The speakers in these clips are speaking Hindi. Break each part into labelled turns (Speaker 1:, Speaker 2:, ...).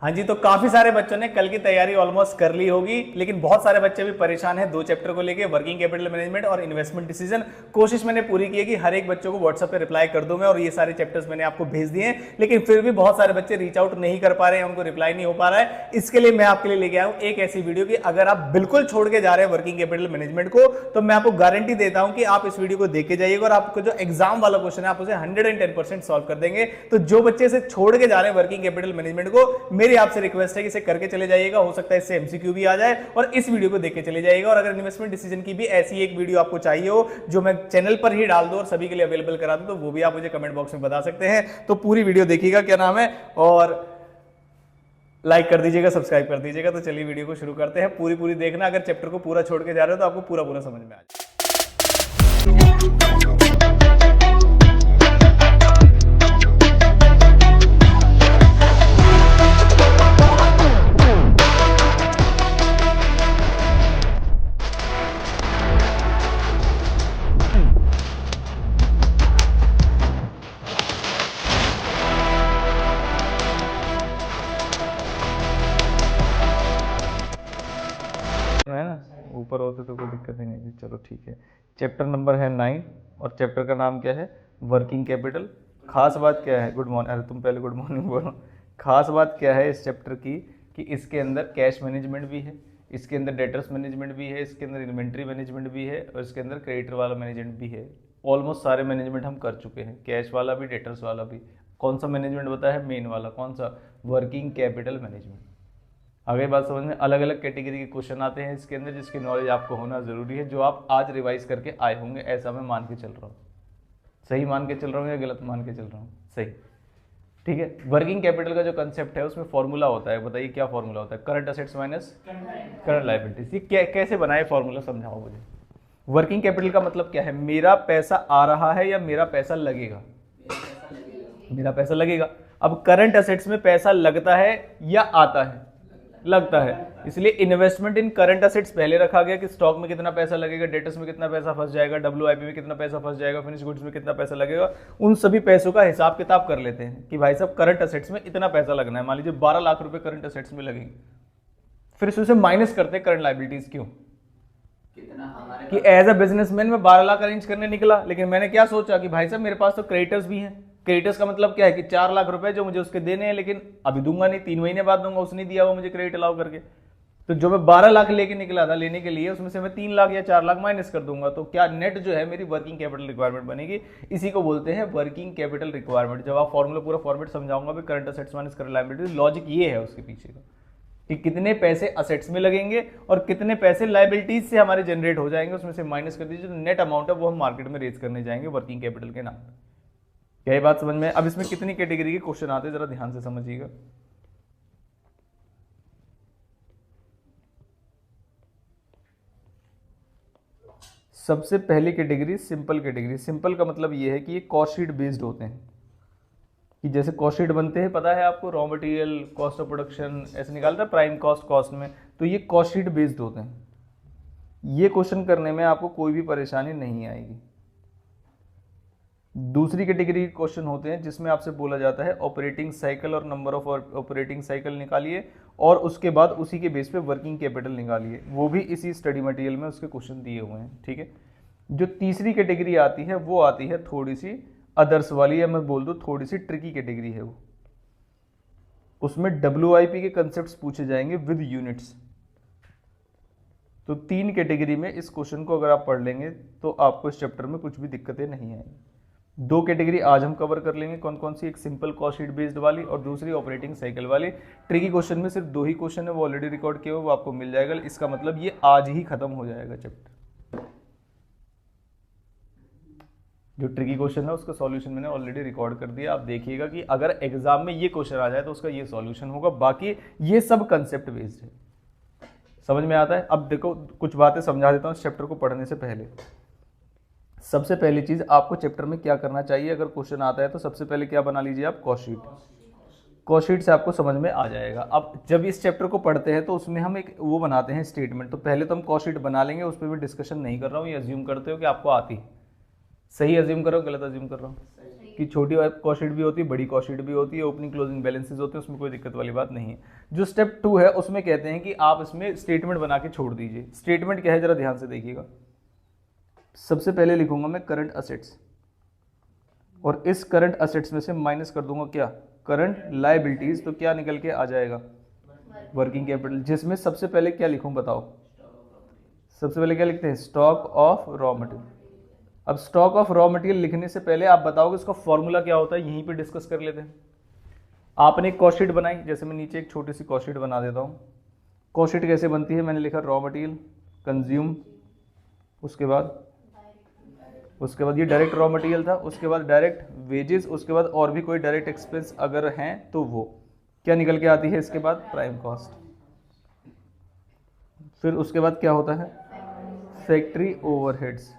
Speaker 1: हाँ जी, तो काफी सारे बच्चों ने कल की तैयारी ऑलमोस्ट कर ली होगी, लेकिन बहुत सारे बच्चे भी परेशान हैं दो चैप्टर को लेके, वर्किंग कैपिटल मैनेजमेंट और इन्वेस्टमेंट डिसीजन। कोशिश मैंने पूरी की है कि हर एक बच्चों को व्हाट्सएप पे रिप्लाई कर दूं मैं, और ये सारे चैप्टर्स मैंने आपको भेज दिए हैं, लेकिन फिर भी बहुत सारे बच्चे रीच आउट नहीं कर पा रहे हैं, उनको रिप्लाई नहीं हो पा रहा है। इसके लिए मैं आपके लिए लेके आया हूं एक ऐसी वीडियो कि अगर आप बिल्कुल छोड़ के जा रहे हैं वर्किंग कैपिटल मैनेजमेंट को, तो मैं आपको गारंटी देता हूं कि आप इस वीडियो को देख के जाइएगा और आपको जो एग्जाम वाला क्वेश्चन है आप उसे 110% सॉल्व कर देंगे। तो जो बच्चे इसे छोड़ के जा रहे हैं वर्किंग कैपिटल मैनेजमेंट को, मेरी आपसे रिक्वेस्ट है इसे करके चले जाइएगा, हो सकता है इससे एमसीक्यू भी आ जाए, और इस वीडियो को देख के चले जाइएगा। और अगर इन्वेस्टमेंट डिसीजन की भी ऐसी एक वीडियो आपको चाहिए हो जो मैं चैनल पर ही डाल दूं और सभी के लिए अवेलेबल करा दूं, तो वो भी आप मुझे कमेंट बॉक्स में बता सकते हैं। तो पूरी वीडियो देखिएगा, क्या नाम है, और लाइक कर दीजिएगा, सब्सक्राइब कर दीजिएगा। तो चलिए वीडियो को शुरू करते हैं। पूरी देखना, अगर चैप्टर को पूरा छोड़ के जा रहे हो तो आपको पूरा समझ में आ जाए। है ना, ऊपर होते तो कोई दिक्कत ही नहीं थी। चलो ठीक है। चैप्टर नंबर है 9 और चैप्टर का नाम क्या है, वर्किंग कैपिटल। खास बात क्या है, गुड मॉर्निंग, अरे तुम पहले गुड मॉर्निंग बोलो। खास बात क्या है इस चैप्टर की कि इसके अंदर कैश मैनेजमेंट भी है, इसके अंदर डेटर्स मैनेजमेंट भी है, इसके अंदर इन्वेंट्री मैनेजमेंट भी है, और इसके अंदर क्रेडिटर वाला मैनेजमेंट भी है। ऑलमोस्ट सारे मैनेजमेंट हम कर चुके हैं, कैश वाला भी, डेटर्स वाला भी। कौन सा मैनेजमेंट बताया है, मेन वाला, कौन सा, वर्किंग कैपिटल मैनेजमेंट। आगे बात समझ में, अलग अलग कैटेगरी के क्वेश्चन आते हैं इसके अंदर, जिसकी नॉलेज आपको होना जरूरी है, जो आप आज रिवाइज करके आए होंगे, ऐसा मैं मान के चल रहा हूँ। सही मान के चल रहा हूँ या गलत मान के चल रहा हूँ? सही, ठीक है। वर्किंग कैपिटल का जो कंसेप्ट है उसमें फॉर्मूला होता है, बताइए क्या फॉर्मूला होता है, current assets minus current liabilities. ये कैसे बनाए फॉर्मूला, समझाओ मुझे। वर्किंग कैपिटल का मतलब क्या है, मेरा पैसा आ रहा है या मेरा पैसा लगेगा? मेरा पैसा लगेगा। अब करंट असेट्स में पैसा लगता है या आता है? लगता है। इसलिए इन्वेस्टमेंट इन करंट असेट्स पहले रखा गया कि स्टॉक में कितना पैसा लगेगा, डेटर्स में कितना पैसा फंस जाएगा, डब्ल्यूआईपी में कितना पैसा फंस जाएगा, फिनिश गुड्स में कितना पैसा लगेगा। उन सभी पैसों का हिसाब किताब कर लेते हैं कि भाई साहब करंट असेट्स में इतना पैसा लगना है। मान लीजिए 12 लाख रुपए करंट असेट्स में लगेंगे, फिर उसे माइनस करते हैं करंट लायबिलिटीज। क्यों? कि एज अ बिजनेसमैन मैं 12 लाख अरेंज करने निकला, लेकिन मैंने क्या सोचा कि भाई साहब मेरे पास तो क्रेडिटर्स भी हैं। क्रेडिटर्स का मतलब क्या है कि 4 लाख रुपए जो मुझे उसके देने हैं, लेकिन अभी दूंगा नहीं, 3 महीने बाद दूंगा, उसने दिया वो मुझे क्रेडिट अलाउ करके। तो जो मैं 12 लाख लेके निकला था लेने के लिए, उसमें से मैं 3 लाख या 4 लाख माइनस कर दूंगा, तो क्या नेट जो है मेरी वर्किंग कैपिटल रिक्वायरमेंट बनेगी। इसी को बोलते हैं वर्किंग कैपिटल रिक्वायरमेंट। जब आप फॉर्मूला पूरा फॉर्मेट समझाऊंगा भी, current assets minus current liability, logic ये है उसके पीछे का कि कितने पैसे असेट्स में लगेंगे और कितने पैसे लायबिलिटीज से हमारे जनरेट हो जाएंगे, उसमें से माइनस कर दीजिए, तो नेट अमाउंट है वो हम मार्केट में रेज करने जाएंगे वर्किंग कैपिटल के नाम। क्या ये बात समझ में? अब इसमें कितनी कैटेगरी के क्वेश्चन आते हैं जरा ध्यान से समझिएगा। सबसे पहली कैटेगरी सिंपल कैटेगरी। सिंपल का मतलब ये है कि ये कॉस्ट शीट बेस्ड होते हैं, कि जैसे कॉस्ट शीट बनते हैं, पता है आपको, raw material, cost of production ऐसे निकालता है, प्राइम कॉस्ट, कॉस्ट में, तो ये कॉस्ट शीट बेस्ड होते हैं। ये क्वेश्चन करने में आपको कोई भी परेशानी नहीं आएगी। दूसरी कैटेगरी के क्वेश्चन होते हैं जिसमें आपसे बोला जाता है ऑपरेटिंग साइकिल और नंबर ऑफ ऑपरेटिंग साइकिल निकालिए, और उसके बाद उसी के बेस पे वर्किंग कैपिटल निकालिए। वो भी इसी स्टडी मटेरियल में उसके क्वेश्चन दिए हुए हैं, ठीक है। जो तीसरी कैटेगरी आती है वो आती है थोड़ी सी अदर्स वाली, या मैं बोल दूं थोड़ी सी ट्रिकी कैटेगरी है वो। उसमें WIP के कंसेप्ट पूछे जाएंगे विद यूनिट्स। तो 3 कैटेगरी में इस क्वेश्चन को अगर आप पढ़ लेंगे तो आपको इस चैप्टर में कुछ भी दिक्कतें नहीं आएंगी। 2 कैटेगरी आज हम कवर कर लेंगे, कौन कौन सी, एक सिंपल कॉस्ट शीट बेस्ड वाली और दूसरी ऑपरेटिंग साइकिल वाली। ट्रिकी क्वेश्चन में सिर्फ 2 ही क्वेश्चन है, वो ऑलरेडी रिकॉर्ड किए हुए, वो आपको मिल जाएगा। इसका मतलब ये आज ही खत्म हो जाएगा चैप्टर। जो ट्रिकी क्वेश्चन है उसका सॉल्यूशन मैंने ऑलरेडी रिकॉर्ड कर दिया। आप देखिएगा कि अगर एग्जाम में ये क्वेश्चन आ जाए तो उसका ये सॉल्यूशन होगा, बाकी ये सब कंसेप्ट बेस्ड है। समझ में आता है? अब देखो कुछ बातें समझा देता हूँ इस चैप्टर को पढ़ने से पहले। सबसे पहली चीज आपको चैप्टर में क्या करना चाहिए, अगर क्वेश्चन आता है तो सबसे पहले क्या बना लीजिए आप, कॉस्ट शीट। कॉस्ट शीट से आपको समझ में आ जाएगा। अब जब इस चैप्टर को पढ़ते हैं तो उसमें हम एक वो बनाते हैं स्टेटमेंट, तो पहले तो हम कॉस्ट शीट बना लेंगे, उस पर भी डिस्कशन नहीं कर रहा हूँ, ये अज्यूम करते हो कि आपको आती। सही अज्यूम कर रहा हूँ, गलत अज्यूम कर रहा हूँ? कि छोटी कॉस्ट शीट भी होती है, बड़ी कॉस्ट शीट भी होती है, ओपनिंग क्लोजिंग बैलेंसेस होते हैं, उसमें कोई दिक्कत वाली बात नहीं है। जो स्टेप 2 है उसमें कहते हैं कि आप इसमें स्टेटमेंट बना के छोड़ दीजिए। स्टेटमेंट क्या है जरा ध्यान से देखिएगा। सबसे पहले लिखूंगा मैं करंट असेट्स, और इस करंट असेट्स में से माइनस कर दूंगा क्या, करंट लायबिलिटीज। तो क्या निकल के आ जाएगा, वर्किंग कैपिटल, जिसमें सबसे पहले क्या लिखूं बताओ, सबसे पहले क्या लिखते हैं, स्टॉक ऑफ रॉ मटेरियल। अब स्टॉक ऑफ रॉ मटेरियल लिखने से पहले आप बताओगे इसका फॉर्मूला क्या होता है, यहीं पे डिस्कस कर लेते हैं। आपने एक कॉस्ट शीट बनाई, जैसे मैं नीचे एक छोटी सी कॉस्ट शीट बना देता हूँ। कॉस्ट शीट कैसे बनती है, मैंने लिखा रॉ मटेरियल, कंज्यूम, उसके बाद ये डायरेक्ट रॉ मटेरियल था, उसके बाद डायरेक्ट वेजेस, उसके बाद और भी कोई डायरेक्ट एक्सपेंस अगर हैं तो वो क्या निकल के आती है, इसके बाद प्राइम कॉस्ट। फिर उसके बाद क्या होता है, फैक्ट्री ओवरहेड्स।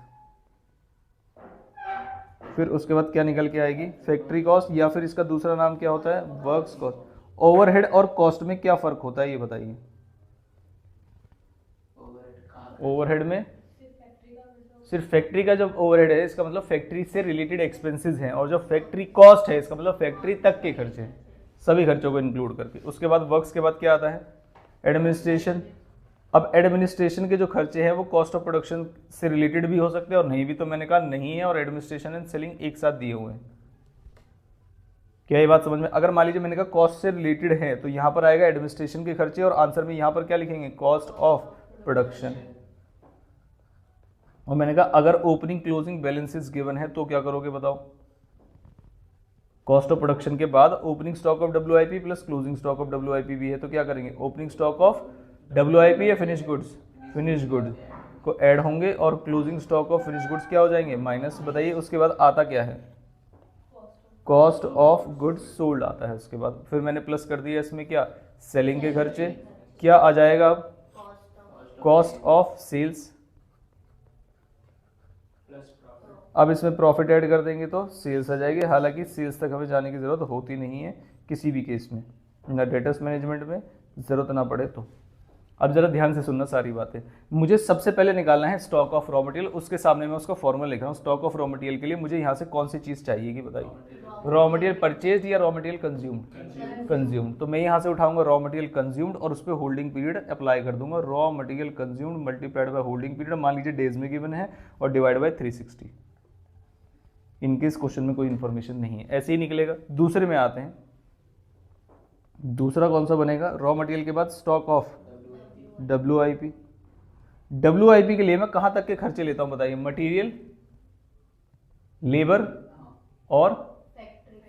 Speaker 1: फिर उसके बाद क्या निकल के आएगी, फैक्ट्री कॉस्ट, या फिर इसका दूसरा नाम क्या होता है, वर्क्स कॉस्ट। ओवरहेड और कॉस्ट में क्या फर्क होता है ये बताइए। ओवरहेड में सिर्फ फैक्ट्री का जब ओवरहेड है इसका मतलब फैक्ट्री से रिलेटेड एक्सपेंसेस हैं, और जो फैक्ट्री कॉस्ट है इसका मतलब फैक्ट्री तक के खर्चे हैं, सभी खर्चों को इंक्लूड करके। उसके बाद वर्क्स के बाद क्या आता है, एडमिनिस्ट्रेशन। अब एडमिनिस्ट्रेशन के जो खर्चे हैं वो कॉस्ट ऑफ प्रोडक्शन से रिलेटेड भी हो सकते हैं और नहीं भी, तो मैंने कहा नहीं है, और एडमिनिस्ट्रेशन एंड सेलिंग एक साथ दिए हुए हैं। क्या ये बात समझ में, अगर मान लीजिए मैंने कहा कॉस्ट से रिलेटेड है तो यहां पर आएगा एडमिनिस्ट्रेशन के खर्चे, और आंसर में यहां पर क्या लिखेंगे, कॉस्ट ऑफ प्रोडक्शन। और मैंने कहा अगर ओपनिंग क्लोजिंग बैलेंसेस गिवन है तो क्या करोगे बताओ, कॉस्ट ऑफ प्रोडक्शन के बाद opening stock of WIP plus closing stock of WIP भी है, तो क्या करेंगे, ओपनिंग स्टॉक ऑफ WIP या फिनिश गुड्स, फिनिश गुड्स को ऐड होंगे, और closing stock of finish goods क्या हो जाएंगे, माइनस। बताइए उसके बाद आता क्या है, कॉस्ट ऑफ गुड्स सोल्ड आता है। उसके बाद फिर मैंने प्लस कर दिया इसमें क्या, सेलिंग के खर्चे, क्या आ जाएगा, कॉस्ट ऑफ सेल्स। अब इसमें प्रॉफिट ऐड कर देंगे तो सेल्स आ जाएगी, हालांकि सेल्स तक हमें जाने की जरूरत होती नहीं है किसी भी केस में, ना डेटर्स मैनेजमेंट में जरूरत ना पड़े तो। अब जरा ध्यान से सुनना सारी बातें। मुझे सबसे पहले निकालना है स्टॉक ऑफ रॉ मटेरियल, उसके सामने मैं उसका फॉर्मूला लिख रहा हूँ। स्टॉक ऑफ रॉ मटेरियल के लिए मुझे यहाँ से कौन सी चीज़ चाहिए कि बताइए, रॉ मटेरियल परचेज या रॉ मटेरियल कंज्यूम्ड, कंज्यूम्ड। तो मैं यहाँ से उठाऊंगा रॉ मटेरियल कंज्यूम्ड और उस पर होल्डिंग पीरियड अप्लाई कर दूंगा, raw material consumed multiplied by holding period, मान लीजिए डेज में गिवन है, और डिवाइड बाय 360। इनकेस क्वेश्चन में कोई इंफॉर्मेशन नहीं है, ऐसे ही निकलेगा। दूसरे में आते हैं, दूसरा कौन सा बनेगा, रॉ मटेरियल के बाद स्टॉक ऑफ WIP। WIP के लिए मैं कहां तक के खर्चे लेता हूं बताइए, मटेरियल, लेबर और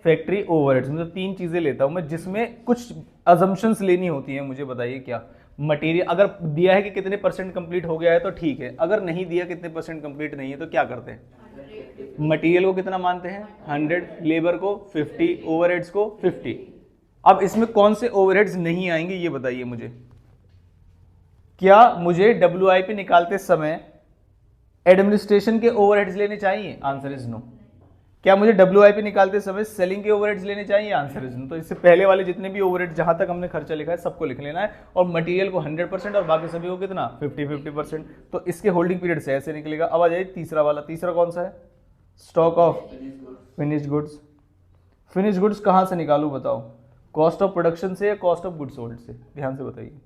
Speaker 1: फैक्ट्री ओवरहेड्स, मतलब 3 चीजें लेता हूं मैं, जिसमें कुछ अजम्पशंस लेनी होती हैं मुझे। बताइए क्या, मटेरियल अगर दिया है कि कितने % कंप्लीट हो गया है तो ठीक है, अगर नहीं दिया कितने % कंप्लीट नहीं है तो क्या करते हैं, मटेरियल को कितना मानते हैं 100, लेबर को 50, ओवरहेड्स को 50। अब इसमें कौन से ओवरहेड्स नहीं आएंगे ये बताइए मुझे। क्या मुझे WIP निकालते समय एडमिनिस्ट्रेशन के ओवरहेड्स लेने चाहिए, आंसर इज नो। क्या मुझे WIP निकालते समय सेलिंग के ओवरहेड्स लेने चाहिए, आंसर इज नो। तो इससे पहले वाले जितने भी ओवरहेड जहां तक हमने खर्चा लिखा है सबको लिख लेना है, और मटेरियल को 100% और बाकी सभी को कितना 50-50%। तो इसके होल्डिंग पीरियड से ऐसे निकलेगा। अब आ जाइए तीसरा वाला, तीसरा कौन सा है, stock of finish goods. Finish goods कहां से निकालूं बताओ, कॉस्ट ऑफ प्रोडक्शन से या कॉस्ट ऑफ गुड्स सोल्ड से, ध्यान से बताइए।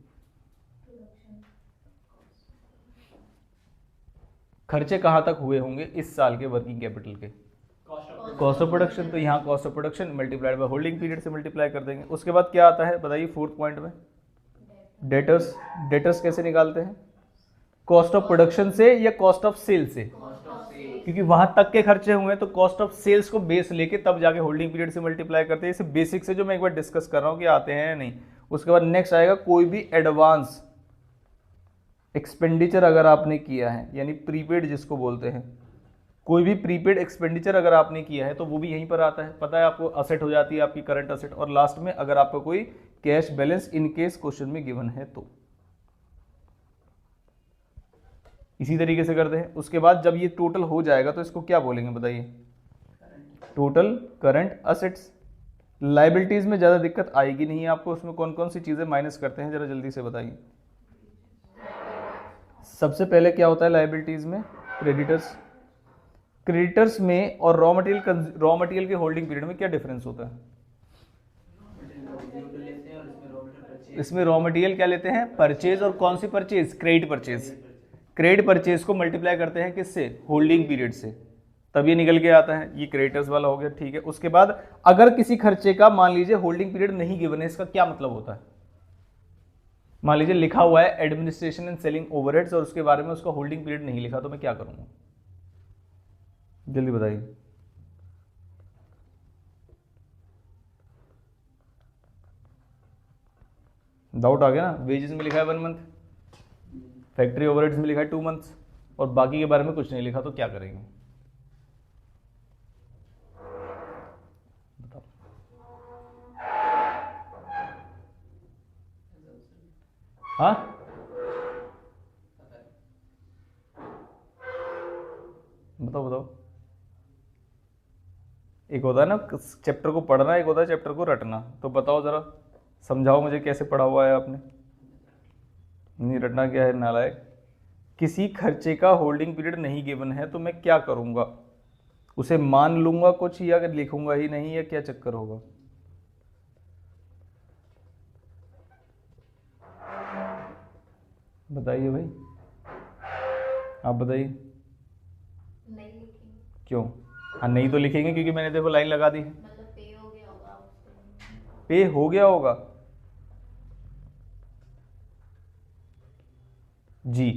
Speaker 1: खर्चे कहां तक हुए होंगे इस साल के वर्किंग कैपिटल के, कॉस्ट ऑफ प्रोडक्शन। तो यहाँ cost of production multiplied by holding period से मल्टीप्लाई कर देंगे। उसके बाद क्या आता है बताइए, 4th पॉइंट में डेटर्स। डेटर्स कैसे निकालते हैं, कॉस्ट ऑफ प्रोडक्शन से या कॉस्ट ऑफ सेल से, क्योंकि वहां तक के खर्चे हुए तो कॉस्ट ऑफ सेल्स को बेस लेके तब जाके होल्डिंग पीरियड से मल्टीप्लाई करते हैं। इसे बेसिक से जो मैं एक बार डिस्कस कर रहा हूँ कि आते हैं या नहीं। उसके बाद नेक्स्ट आएगा कोई भी एडवांस एक्सपेंडिचर अगर आपने किया है, यानी प्रीपेड जिसको बोलते हैं, कोई भी प्रीपेड एक्सपेंडिचर अगर आपने किया है तो वो भी यहीं पर आता है। पता है आपको, असेट हो जाती है आपकी करंट असेट। और लास्ट में अगर आपका कोई cash balance in case question में गिवन है तो इसी तरीके से करते हैं। उसके बाद जब ये टोटल हो जाएगा तो इसको क्या बोलेंगे बताइए, टोटल करंट असेट्स। लाइबिलिटीज में ज्यादा दिक्कत आएगी नहीं आपको। उसमें कौन कौन सी चीजें माइनस करते हैं जरा जल्दी से बताइए। सबसे पहले क्या होता है लाइबिलिटीज में, क्रेडिटर्स। क्रेडिटर्स में और रॉ मटेरियल के होल्डिंग पीरियड में क्या डिफरेंस होता है? इसमें रॉ मटेरियल क्या लेते हैं? परचेज। और कौन सी purchase? Credit purchase. Credit purchase को मल्टीप्लाई करते हैं किससे? होल्डिंग पीरियड से, तब ये निकल के आता है। ये क्रेडिटर्स वाला हो गया, ठीक है। उसके बाद अगर किसी खर्चे का मान लीजिए होल्डिंग पीरियड नहीं गिवन है, इसका क्या मतलब होता है? मान लीजिए लिखा हुआ है एडमिनिस्ट्रेशन एंड सेलिंग ओवरहेड्स और उसके बारे में उसका होल्डिंग पीरियड नहीं लिखा, तो मैं क्या करूंगा? जल्दी बताइए। डाउट आ गया ना? वेजेस में लिखा है 1 मंथ, फैक्ट्री ओवरहेड्स में लिखा है 2 मंथ्स, और बाकी के बारे में कुछ नहीं लिखा, तो क्या करेंगे? बताओ। हाँ, बताओ बताओ। एक होता है ना चैप्टर को पढ़ना, एक होता है चैप्टर को रटना। तो बताओ जरा, समझाओ मुझे कैसे पढ़ा हुआ है आपने। नहीं रटना क्या है नालायक? किसी खर्चे का होल्डिंग पीरियड नहीं गिवन है तो मैं क्या करूंगा? उसे मान लूंगा कुछ, या लिखूंगा ही नहीं, या क्या चक्कर होगा? बताइए भाई, आप बताइए।
Speaker 2: नहीं लिखेंगे।
Speaker 1: क्यों? हाँ नहीं तो लिखेंगे क्योंकि मैंने देखो लाइन लगा दी है।
Speaker 2: मतलब पे हो गया होगा उससे।
Speaker 1: पे हो गया होगा जी।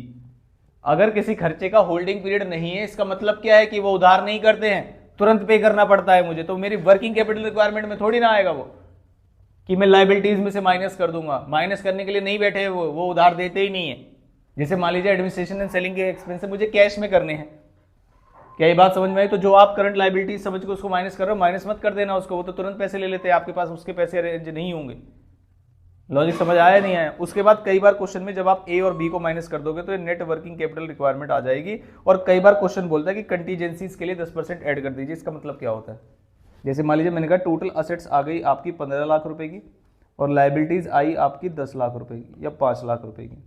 Speaker 1: अगर किसी खर्चे का होल्डिंग पीरियड नहीं है, इसका मतलब क्या है कि वो उधार नहीं करते हैं, तुरंत पे करना पड़ता है मुझे, तो मेरी वर्किंग कैपिटल रिक्वायरमेंट में थोड़ी ना आएगा वो कि मैं लाइबिलिटीज में से माइनस कर दूंगा। माइनस करने के लिए नहीं बैठे वो उधार देते ही नहीं है। जैसे मान लीजिए एडमिनिस्ट्रेशन एंड सेलिंग के एक्सपेंस मुझे कैश में करने हैं, क्या ये बात समझ में आई? तो जो आप करंट लाइबिलिटीज समझ के उसको माइनस कर रहे हो, माइनस मत कर देना उसको, वो तो तुरंत पैसे ले लेते हैं, आपके पास उसके पैसे अरेंज नहीं होंगे। लॉजिक समझ आया नहीं आया? उसके बाद कई बार क्वेश्चन में जब आप ए और बी को माइनस कर दोगे तो ये नेट वर्किंग कैपिटल रिक्वायरमेंट आ जाएगी। और कई बार क्वेश्चन बोलता है कि कंटीजेंसीज के लिए 10% ऐड कर दीजिए। इसका मतलब क्या होता है? जैसे मान लीजिए मैंने कहा टोटल असेट्स आ गई आपकी 15 लाख रुपए की और लाइबिलिटीज आई आपकी 10 लाख रुपए की या 5 लाख रुपए की,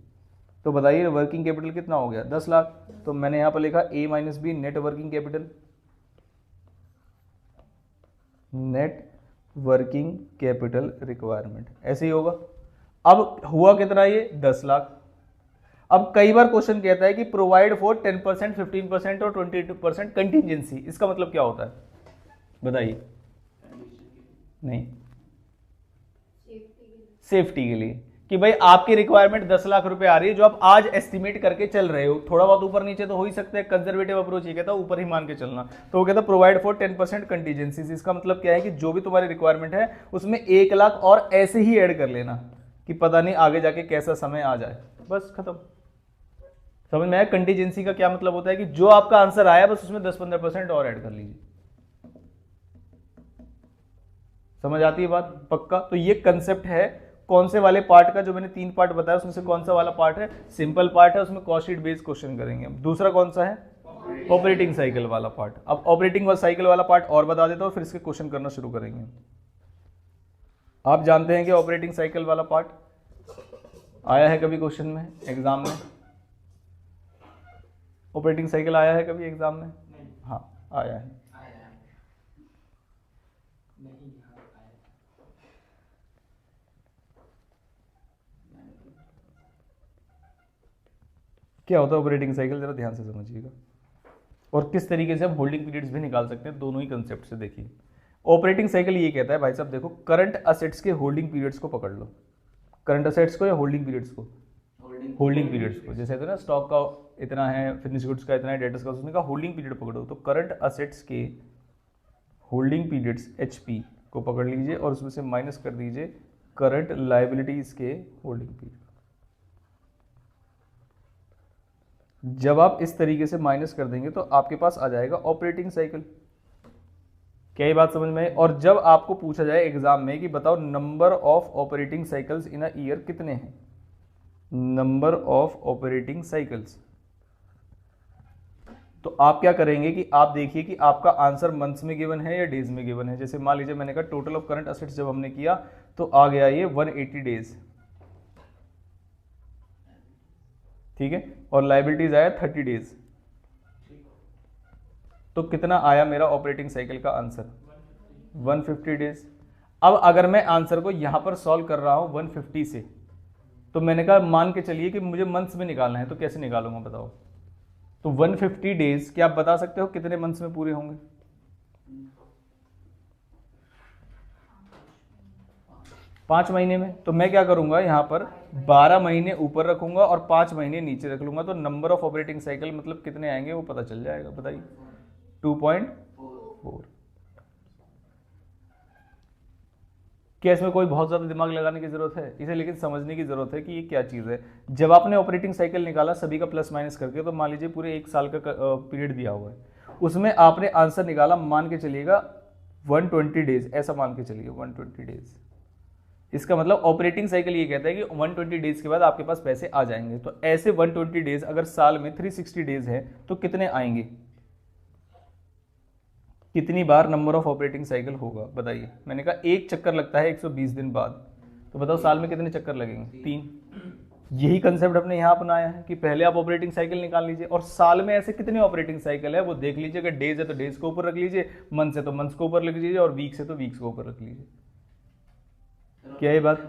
Speaker 1: तो बताइए वर्किंग कैपिटल कितना हो गया? 10 लाख। तो मैंने यहाँ पर लिखा A minus B net working capital, net working capital requirement, ऐसे ही होगा। अब हुआ कितना? ये 10 लाख। अब कई बार क्वेश्चन कहता है कि प्रोवाइड फॉर 10%, 15% और 22% कंटीजेंसी। इसका मतलब क्या होता है बताइए? नहीं, सेफ्टी के लिए, कि भाई आपकी रिक्वायरमेंट 10 लाख रुपए आ रही है जो आप आज एस्टिमेट करके चल रहे हो, थोड़ा बहुत ऊपर नीचे तो हो ही सकता है। कंजर्वेटिव अप्रोच ये कहता है ऊपर ही मान के चलना, तो वो कहता है प्रोवाइड फॉर 10% कंटीजेंसीज। इसका मतलब क्या है कि जो भी तुम्हारी रिक्वायरमेंट है उसमें 1 लाख और ऐसे ही ऐड कर लेना कि पता नहीं आगे जाके कैसा समय आ जाए, बस खत्म। समझ में आया? कंटीजेंसी का क्या मतलब होता है कि जो आपका आंसर आया बस उसमें 10-15% और ऐड कर लीजिए। समझ आती है बात? पक्का? तो ये कंसेप्ट है कौन से वाले पार्ट का? जो मैंने 3 पार्ट बताया उसमें से कौन सा वाला पार्ट है? सिंपल पार्ट है, उसमें कॉस्ट शीट बेस्ड क्वेश्चन करेंगे हम। दूसरा कौन सा है? ऑपरेटिंग साइकिल वाला पार्ट। अब ऑपरेटिंग साइकिल वाला पार्ट और बता देता हूं, फिर इसके क्वेश्चन करना शुरू करेंगे। आप जानते हैं कि ऑपरेटिंग साइकिल वाला पार्ट आया है कभी क्वेश्चन में, एग्जाम में? ऑपरेटिंग साइकिल आया है कभी एग्जाम में? हाँ आया है। क्या होता है ऑपरेटिंग साइकिल, जरा ध्यान से समझिएगा, और किस तरीके से हम होल्डिंग पीरियड्स भी निकाल सकते हैं, दोनों ही कंसेप्ट से देखिए। ऑपरेटिंग साइकिल ये कहता है भाई साहब देखो, करंट असेट्स के होल्डिंग पीरियड्स को पकड़ लो। करंट असेट्स को या होल्डिंग पीरियड्स को? होल्डिंग पीरियड्स को। जैसे ना स्टॉक का इतना है, फिनिश गुड्स का इतना है, डेटर्स का, उसने कहा होल्डिंग पीरियड पकड़ो। तो करंट असेट्स के होल्डिंग पीरियड्स एचपी को पकड़ लीजिए और उसमें से माइनस कर दीजिए करंट लाइबिलिटीज के होल्डिंग पीरियड। जब आप इस तरीके से माइनस कर देंगे तो आपके पास आ जाएगा ऑपरेटिंग साइकिल। क्या ये बात समझ में आई? और जब आपको पूछा जाए एग्जाम में कि बताओ number of operating cycles in a year कितने हैं, नंबर ऑफ ऑपरेटिंग साइकिल्स, तो आप क्या करेंगे कि आप देखिए कि आपका आंसर मंथ्स में गिवन है या डेज में गिवन है। जैसे मान लीजिए मैंने कहा टोटल ऑफ करंट असेट्स जब हमने किया तो आ गया ये 180 डेज, ठीक है, और लाइबिलिटीज आया 30 डेज। तो कितना आया मेरा ऑपरेटिंग साइकिल का आंसर? 150 डेज। अब अगर मैं आंसर को यहां पर सॉल्व कर रहा हूं 150 से, तो मैंने कहा मान के चलिए कि मुझे मंथ्स में निकालना है, तो कैसे निकालूंगा बताओ? तो 150 डेज क्या आप बता सकते हो कितने मंथ्स में पूरे होंगे? 5 महीने में। तो मैं क्या करूंगा, यहाँ पर 12 महीने ऊपर रखूंगा और 5 महीने नीचे रख लूंगा, तो नंबर ऑफ ऑपरेटिंग साइकिल मतलब कितने आएंगे वो पता चल जाएगा। बताइए 2.4। क्या इसमें कोई बहुत ज़्यादा दिमाग लगाने की ज़रूरत है? इसे लेकिन समझने की ज़रूरत है कि ये क्या चीज़ है। जब आपने ऑपरेटिंग साइकिल निकाला सभी का प्लस माइनस करके, तो मान लीजिए पूरे 1 साल का पीरियड दिया हुआ है, उसमें आपने आंसर निकाला, मान के चलिएगा 120 डेज, ऐसा मान के चलिए 120 डेज। इसका मतलब ऑपरेटिंग साइकिल ये कहता है कि 120 डेज के बाद आपके पास पैसे आ जाएंगे। तो ऐसे 120 डेज अगर साल में 360 डेज है तो कितने आएंगे? कितनी बार नंबर ऑफ ऑपरेटिंग साइकिल होगा बताइए? मैंने कहा एक चक्कर लगता है 120 दिन बाद, तो बताओ साल में कितने चक्कर लगेंगे? 3। यही कंसेप्ट अपने यहाँ अपनाया है कि पहले आप ऑपरेटिंग साइकिल निकाल लीजिए और साल में ऐसे कितने ऑपरेटिंग साइकिल है वो देख लीजिए। अगर डेज है तो डेज को ऊपर रख लीजिए, मंथ है तो मंथ्स को ऊपर रख लीजिए, और वीक्स है तो वीक्स को ऊपर रख लीजिए। क्या ये बात?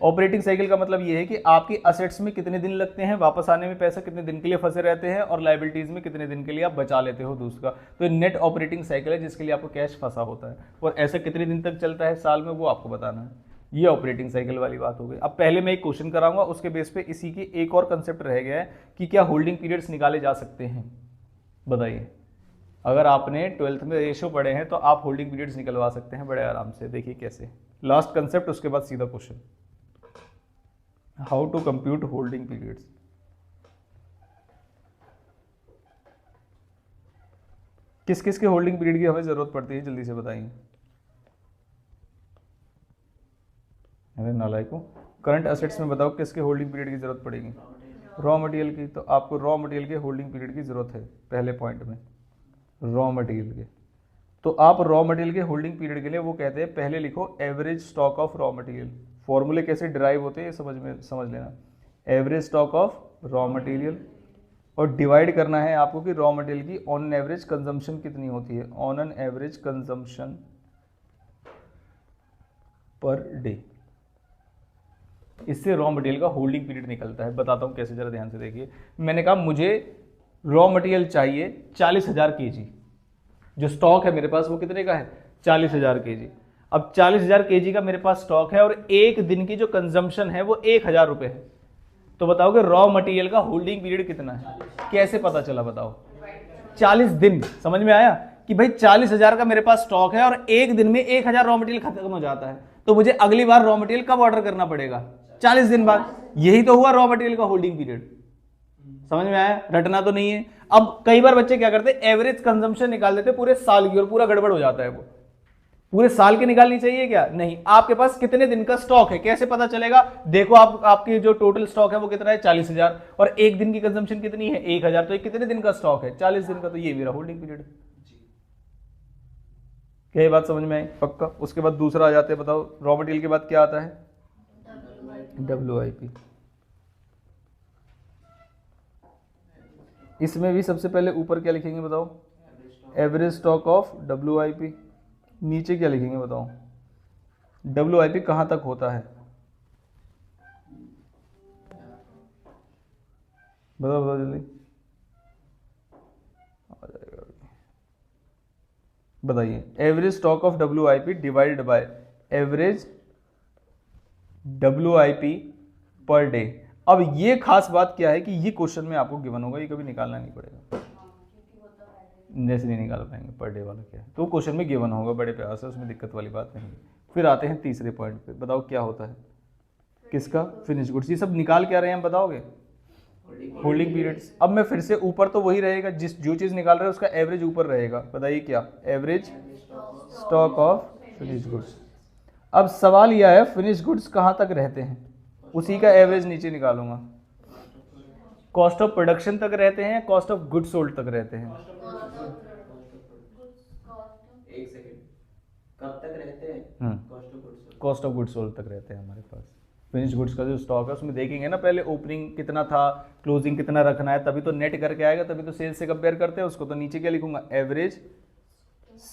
Speaker 1: ऑपरेटिंग साइकिल का मतलब ये है कि आपकी असेट्स में कितने दिन लगते हैं, वापस आने में पैसा कितने दिन के लिए फंसे रहते हैं, और लाइबिलिटीज में कितने दिन के लिए आप बचा लेते हो दूसरा। तो ये नेट ऑपरेटिंग साइकिल है जिसके लिए आपको कैश फंसा होता है, और ऐसे कितने दिन तक चलता है साल में वो आपको बताना है। ये ऑपरेटिंग साइकिल वाली बात हो गई। अब पहले मैं एक क्वेश्चन कराऊंगा, उसके बेस पे इसी की एक और कंसेप्ट रह गया है कि क्या होल्डिंग पीरियड्स निकाले जा सकते हैं? बताइए। अगर आपने 12th में रेशियो पढ़े हैं तो आप होल्डिंग पीरियड्स निकलवा सकते हैं बड़े आराम से। देखिए कैसे, लास्ट कंसेप्ट उसके बाद सीधा question, how to compute holding periods. किस किस के होल्डिंग पीरियड की हमें जरूरत पड़ती है, जल्दी से बताइए। अरे नालायको, करंट एसेट्स में बताओ किसके होल्डिंग पीरियड की जरूरत पड़ेगी? रॉ मटेरियल की। तो आपको रॉ मटेरियल के होल्डिंग पीरियड की जरूरत है पहले पॉइंट में, रॉ मटेरियल के। तो आप रॉ मटेरियल के होल्डिंग पीरियड के लिए वो कहते हैं, पहले लिखो average stock of raw material. फॉर्मूले कैसे डिराइव होते हैं ये समझ लेना। Average stock of raw material, और डिवाइड करना है आपको कि रॉ मटेरियल की ऑन एन एवरेज कंजम्पशन कितनी होती है, on an average consumption per day. इससे रॉ मटेरियल का होल्डिंग पीरियड निकलता है। बताता हूं कैसे, जरा ध्यान से देखिए। मैंने कहा मुझे रॉ मटेरियल चाहिए 40,000 kg, जो स्टॉक है मेरे पास वो कितने का है? 40,000 kg। अब 40,000 kg का मेरे पास स्टॉक है और एक दिन की जो कंजम्पशन है वो 1,000 रुपए है। तो बताओ कि रॉ मटेरियल का होल्डिंग पीरियड कितना है? कैसे पता चला बताओ? 40 दिन। समझ में आया कि भाई 40,000 का मेरे पास स्टॉक है और एक दिन में 1,000 रॉ मटेरियल खत्म हो जाता है, तो मुझे अगली बार रॉ मटेरियल कब ऑर्डर करना पड़ेगा? 40 दिन बाद। यही तो हुआ रॉ मटेरियल का होल्डिंग पीरियड। समझ में आया? रटना तो नहीं है। अब कई बार बच्चे क्या करते हैं, एवरेज कंजम्पशन निकाल देते पूरे साल की और पूरा गड़बड़ हो जाता है। वो पूरे साल की निकालनी चाहिए क्या? नहीं। आपके पास कितने दिन का स्टॉक है कैसे पता चलेगा? देखो आपकी जो टोटल स्टॉक है वो कितना है? 40,000, और एक दिन की कंजम्पशन कितनी है? 1,000। तो ये कितने दिन का स्टॉक है? 40 दिन का। तो ये मेरा होल्डिंग पीरियड है। क्या ये बात समझ में आई? पक्का। उसके बाद दूसरा आ जाते हैं, बताओ रॉ मटेरियल के बाद क्या आता है? WIP। इसमें भी सबसे पहले ऊपर क्या लिखेंगे बताओ? Average stock of WIP। नीचे क्या लिखेंगे बताओ? WIP कहां तक होता है? बताओ बताओ जल्दी आ जाएगा। बताइए, average stock of WIP divided by average WIP per day. अब ये खास बात क्या है कि ये क्वेश्चन में आपको गिवन होगा, ये कभी निकालना नहीं पड़ेगा, जैसे नहीं निकाल पाएंगे पर डे वाला क्या है, तो क्वेश्चन में गिवन होगा बड़े प्यार से, उसमें दिक्कत वाली बात नहीं है। फिर आते हैं तीसरे पॉइंट पे, बताओ क्या होता है? किसका? Finish goods. ये सब निकाल क्या रहे हैं बताओगे? Holding periods. अब मैं फिर से, ऊपर तो वही रहेगा, जो चीज निकाल रहे हैं उसका एवरेज ऊपर रहेगा। बताइए क्या? Average stock of finish goods. अब सवाल यह है फिनिश गुड्स कहां तक रहते हैं, उसी का एवरेज नीचे निकालूंगा। कॉस्ट ऑफ प्रोडक्शन तक रहते हैं, कॉस्ट ऑफ गुड्स सोल्ड तक रहते हैं?
Speaker 3: एक सेकंड, कब तक रहते हैं? Cost of goods
Speaker 1: cost of goods sold तक रहते हैं हमारे पास। फिनिश गुड्स का जो स्टॉक है उसमें देखेंगे ना पहले ओपनिंग कितना था, क्लोजिंग कितना रखना है, तभी तो नेट करके आएगा, तभी तो सेल्स से कंपेयर करते हैं उसको। तो नीचे क्या लिखूंगा, एवरेज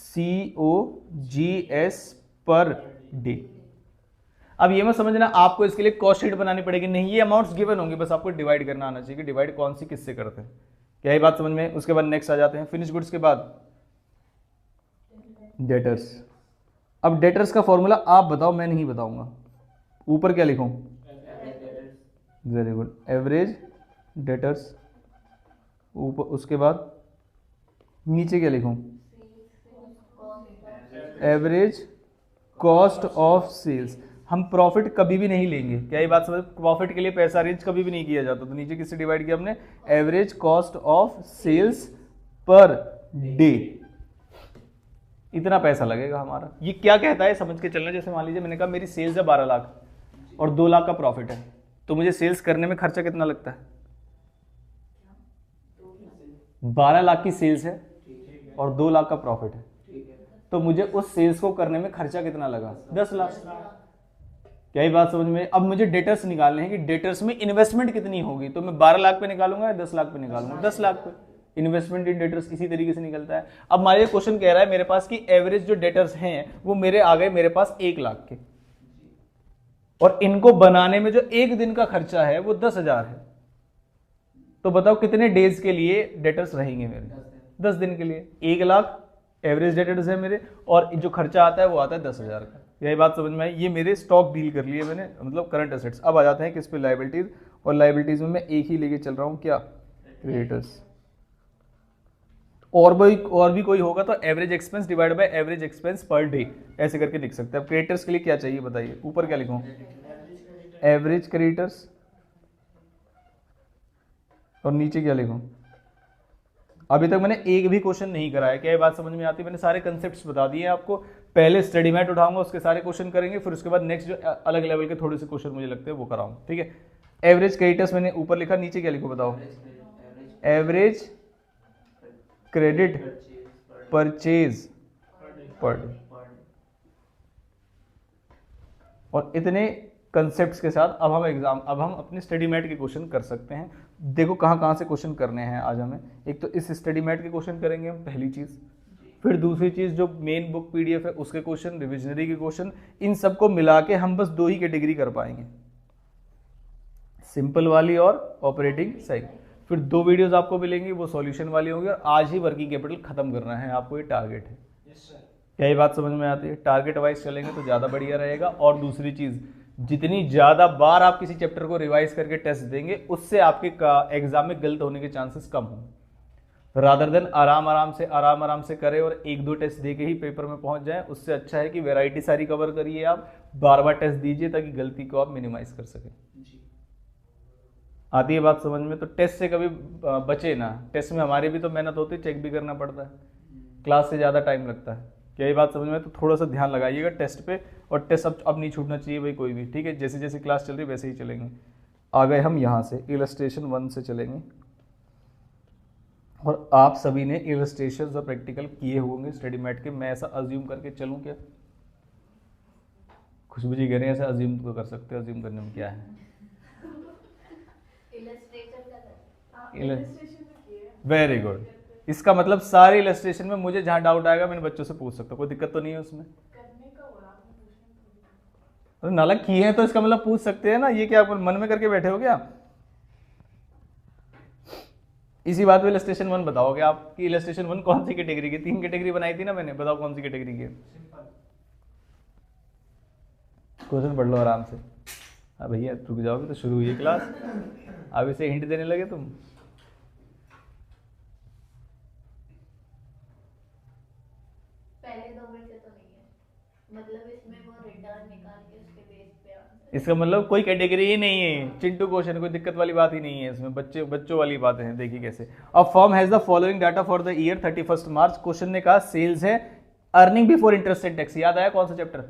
Speaker 1: COGS पर डे। अब ये मत समझना आपको इसके लिए कॉस्ट शीट बनानी पड़ेगी, नहीं, ये अमाउंट्स गिवन होंगे, बस आपको डिवाइड करना आना चाहिए कि डिवाइड कौन सी किससे करते हैं। क्या ये बात समझ में? उसके बाद नेक्स्ट आ जाते हैं फिनिश गुड्स के बाद डेटर्स। अब डेटर्स का फॉर्मूला आप बताओ, मैं नहीं बताऊंगा। ऊपर क्या लिखूं? Very good, average debtors. ऊपर उसके बाद नीचे क्या लिखूं? Average cost of sales. हम प्रॉफिट कभी भी नहीं लेंगे, क्या ये बात समझ? प्रॉफिट के लिए पैसा अरेंज कभी भी नहीं किया जाता। तो नीचे किससे डिवाइड किया हमने? Average cost of sales per day. इतना पैसा लगेगा हमारा। ये क्या कहता है समझ के चलना। जैसे मान लीजिए मैंने कहा मेरी सेल्स है 12 लाख और 2 लाख का प्रॉफिट है, तो मुझे सेल्स करने में खर्चा कितना लगता है? 12 लाख की सेल्स है और 2 लाख का प्रॉफिट है, तो मुझे उस सेल्स को करने में खर्चा कितना लगा? 10 लाख। क्या ये बात समझ में? अब मुझे डेटर्स निकालने हैं कि डेटर्स में इन्वेस्टमेंट कितनी होगी, तो मैं 12 लाख पे निकालूंगा या 10 लाख पे निकालूंगा? 10 लाख पे। इन्वेस्टमेंट इन डेटर्स इसी तरीके से निकलता है। अब हमारे क्वेश्चन कह रहा है मेरे पास कि एवरेज जो डेटर्स हैं वो मेरे आ गए मेरे पास 1 लाख के, और इनको बनाने में जो 1 दिन का खर्चा है वो 10,000 है। तो बताओ कितने डेज के लिए डेटर्स रहेंगे मेरे? 10 दिन के लिए। 1 लाख एवरेज डेटर्स है मेरे, और जो खर्चा आता है वो आता है 10,000 का। यही बात समझ में आई? ये मेरे स्टॉक डील कर लिए मैंने, मतलब करंट एसेट्स। अब आ जाते हैं किस पे? लायबिलिटीज। और लायबिलिटीज में मैं एक ही लेके चल रहा हूँ, क्या? क्रेडिटर्स। और भी कोई होगा तो average expense divide by average expense per day, ऐसे करके लिख सकते हैं। अब क्रेडिटर्स के लिए क्या चाहिए बताइए? ऊपर क्या लिखूं? Average creditors. और नीचे क्या लिखूं? अभी तक मैंने एक भी क्वेश्चन नहीं कराया। क्या ये बात समझ में आती है? मैंने सारे कंसेप्ट्स बता दिए आपको। पहले स्टडी मैट उठाऊंगा, उसके सारे क्वेश्चन करेंगे, फिर उसके बाद नेक्स्ट जो अलग लेवल के थोड़े से क्वेश्चन मुझे लगते हैं वो कराऊंगा, ठीक है। एवरेज क्रेडिटर्स मैंने ऊपर लिखा, नीचे क्या लिखो बताओ? Average credit purchase per day. और इतने कंसेप्ट्स के साथ अब हम अपने स्टडी मैट के क्वेश्चन कर सकते हैं। देखो कहाँ से क्वेश्चन करने हैं आज हमें। एक तो इस स्टडी मैट के क्वेश्चन करेंगे हम, पहली चीज। फिर दूसरी चीज जो मेन बुक PDF है उसके क्वेश्चन, रिविजनरी के क्वेश्चन, इन सबको मिला के हम बस 2 ही कैटेगरी कर पाएंगे, सिंपल वाली और ऑपरेटिंग साइकिल। फिर 2 वीडियोस आपको मिलेंगी, वो सॉल्यूशन वाली होंगी। और आज ही वर्किंग कैपिटल खत्म करना है आपको, ये टारगेट है। क्या ये बात समझ में आती है? टारगेट वाइज चलेंगे तो ज़्यादा बढ़िया रहेगा। और दूसरी चीज़, जितनी ज़्यादा बार आप किसी चैप्टर को रिवाइज करके टेस्ट देंगे, उससे आपके एग्जाम में गलत होने के चांसेस कम होंगे। रादर देन आराम से करें और 1-2 टेस्ट दे के ही पेपर में पहुंच जाएं, उससे अच्छा है कि वैरायटी सारी कवर करिए, आप बार टेस्ट दीजिए ताकि गलती को आप मिनिमाइज कर सकें। आती है बात समझ में? तो टेस्ट से कभी बचे ना। टेस्ट में हमारी भी तो मेहनत होती है, चेक भी करना पड़ता है, क्लास से ज़्यादा टाइम लगता है। क्या ये बात समझ में? तो थोड़ा सा ध्यान लगाइएगा टेस्ट पे। और टेस्ट अब नहीं छूटना चाहिए भाई कोई भी, ठीक है। जैसे जैसे क्लास चल रही है वैसे ही चलेंगे। आ गए हम यहाँ से इलस्ट्रेशन 1 से चलेंगे। और आप सभी ने इलस्ट्रेशन और प्रैक्टिकल किए होंगे स्टडी मैट के, मैं ऐसा अज्यूम करके चलूँ क्या? खुशबू जी कह रहे हैं ऐसा अज्यूम तो कर सकते हो, अज्यूम करने में क्या है? Very good. इसका मतलब सारे इलस्ट्रेशन में मुझे जहां डाउट आएगा मैंने बच्चों से पूछ सकता हूं, कोई दिक्कत तो नहीं है उसमें। अरे नाला किए हैं तो इसका मतलब पूछ सकते हैं ना। ये क्या मन में करके बैठे हो क्या? इसी बात पे इलस्ट्रेशन 1 बताओगे आप कि इलस्ट्रेशन 1 कौन सी कैटेगरी की? 3 कैटेगरी बनाई थी ना मैंने, बताओ कौन सी कैटेगरी की? क्वेश्चन पढ़ लो आराम से। हाँ भैया रुक जाओगे तो शुरू हुई है क्लास, अभी से हिंट देने लगे तुम।
Speaker 2: पहले 2 में से तो नहीं है, मतलब इसमें वो रिटर्न निकाल के उसके बेस पे आंसर।
Speaker 1: इसका मतलब कोई कैटेगरी ही नहीं है चिंटू क्वेश्चन, कोई दिक्कत वाली बात ही नहीं है इसमें। बच्चों वाली बातें हैं। देखिए कैसे। A firm has the following data for the year 31 March. Question ने कहा सेल्स है, earning before interest and tax. याद आया कौन सा चैप्टर?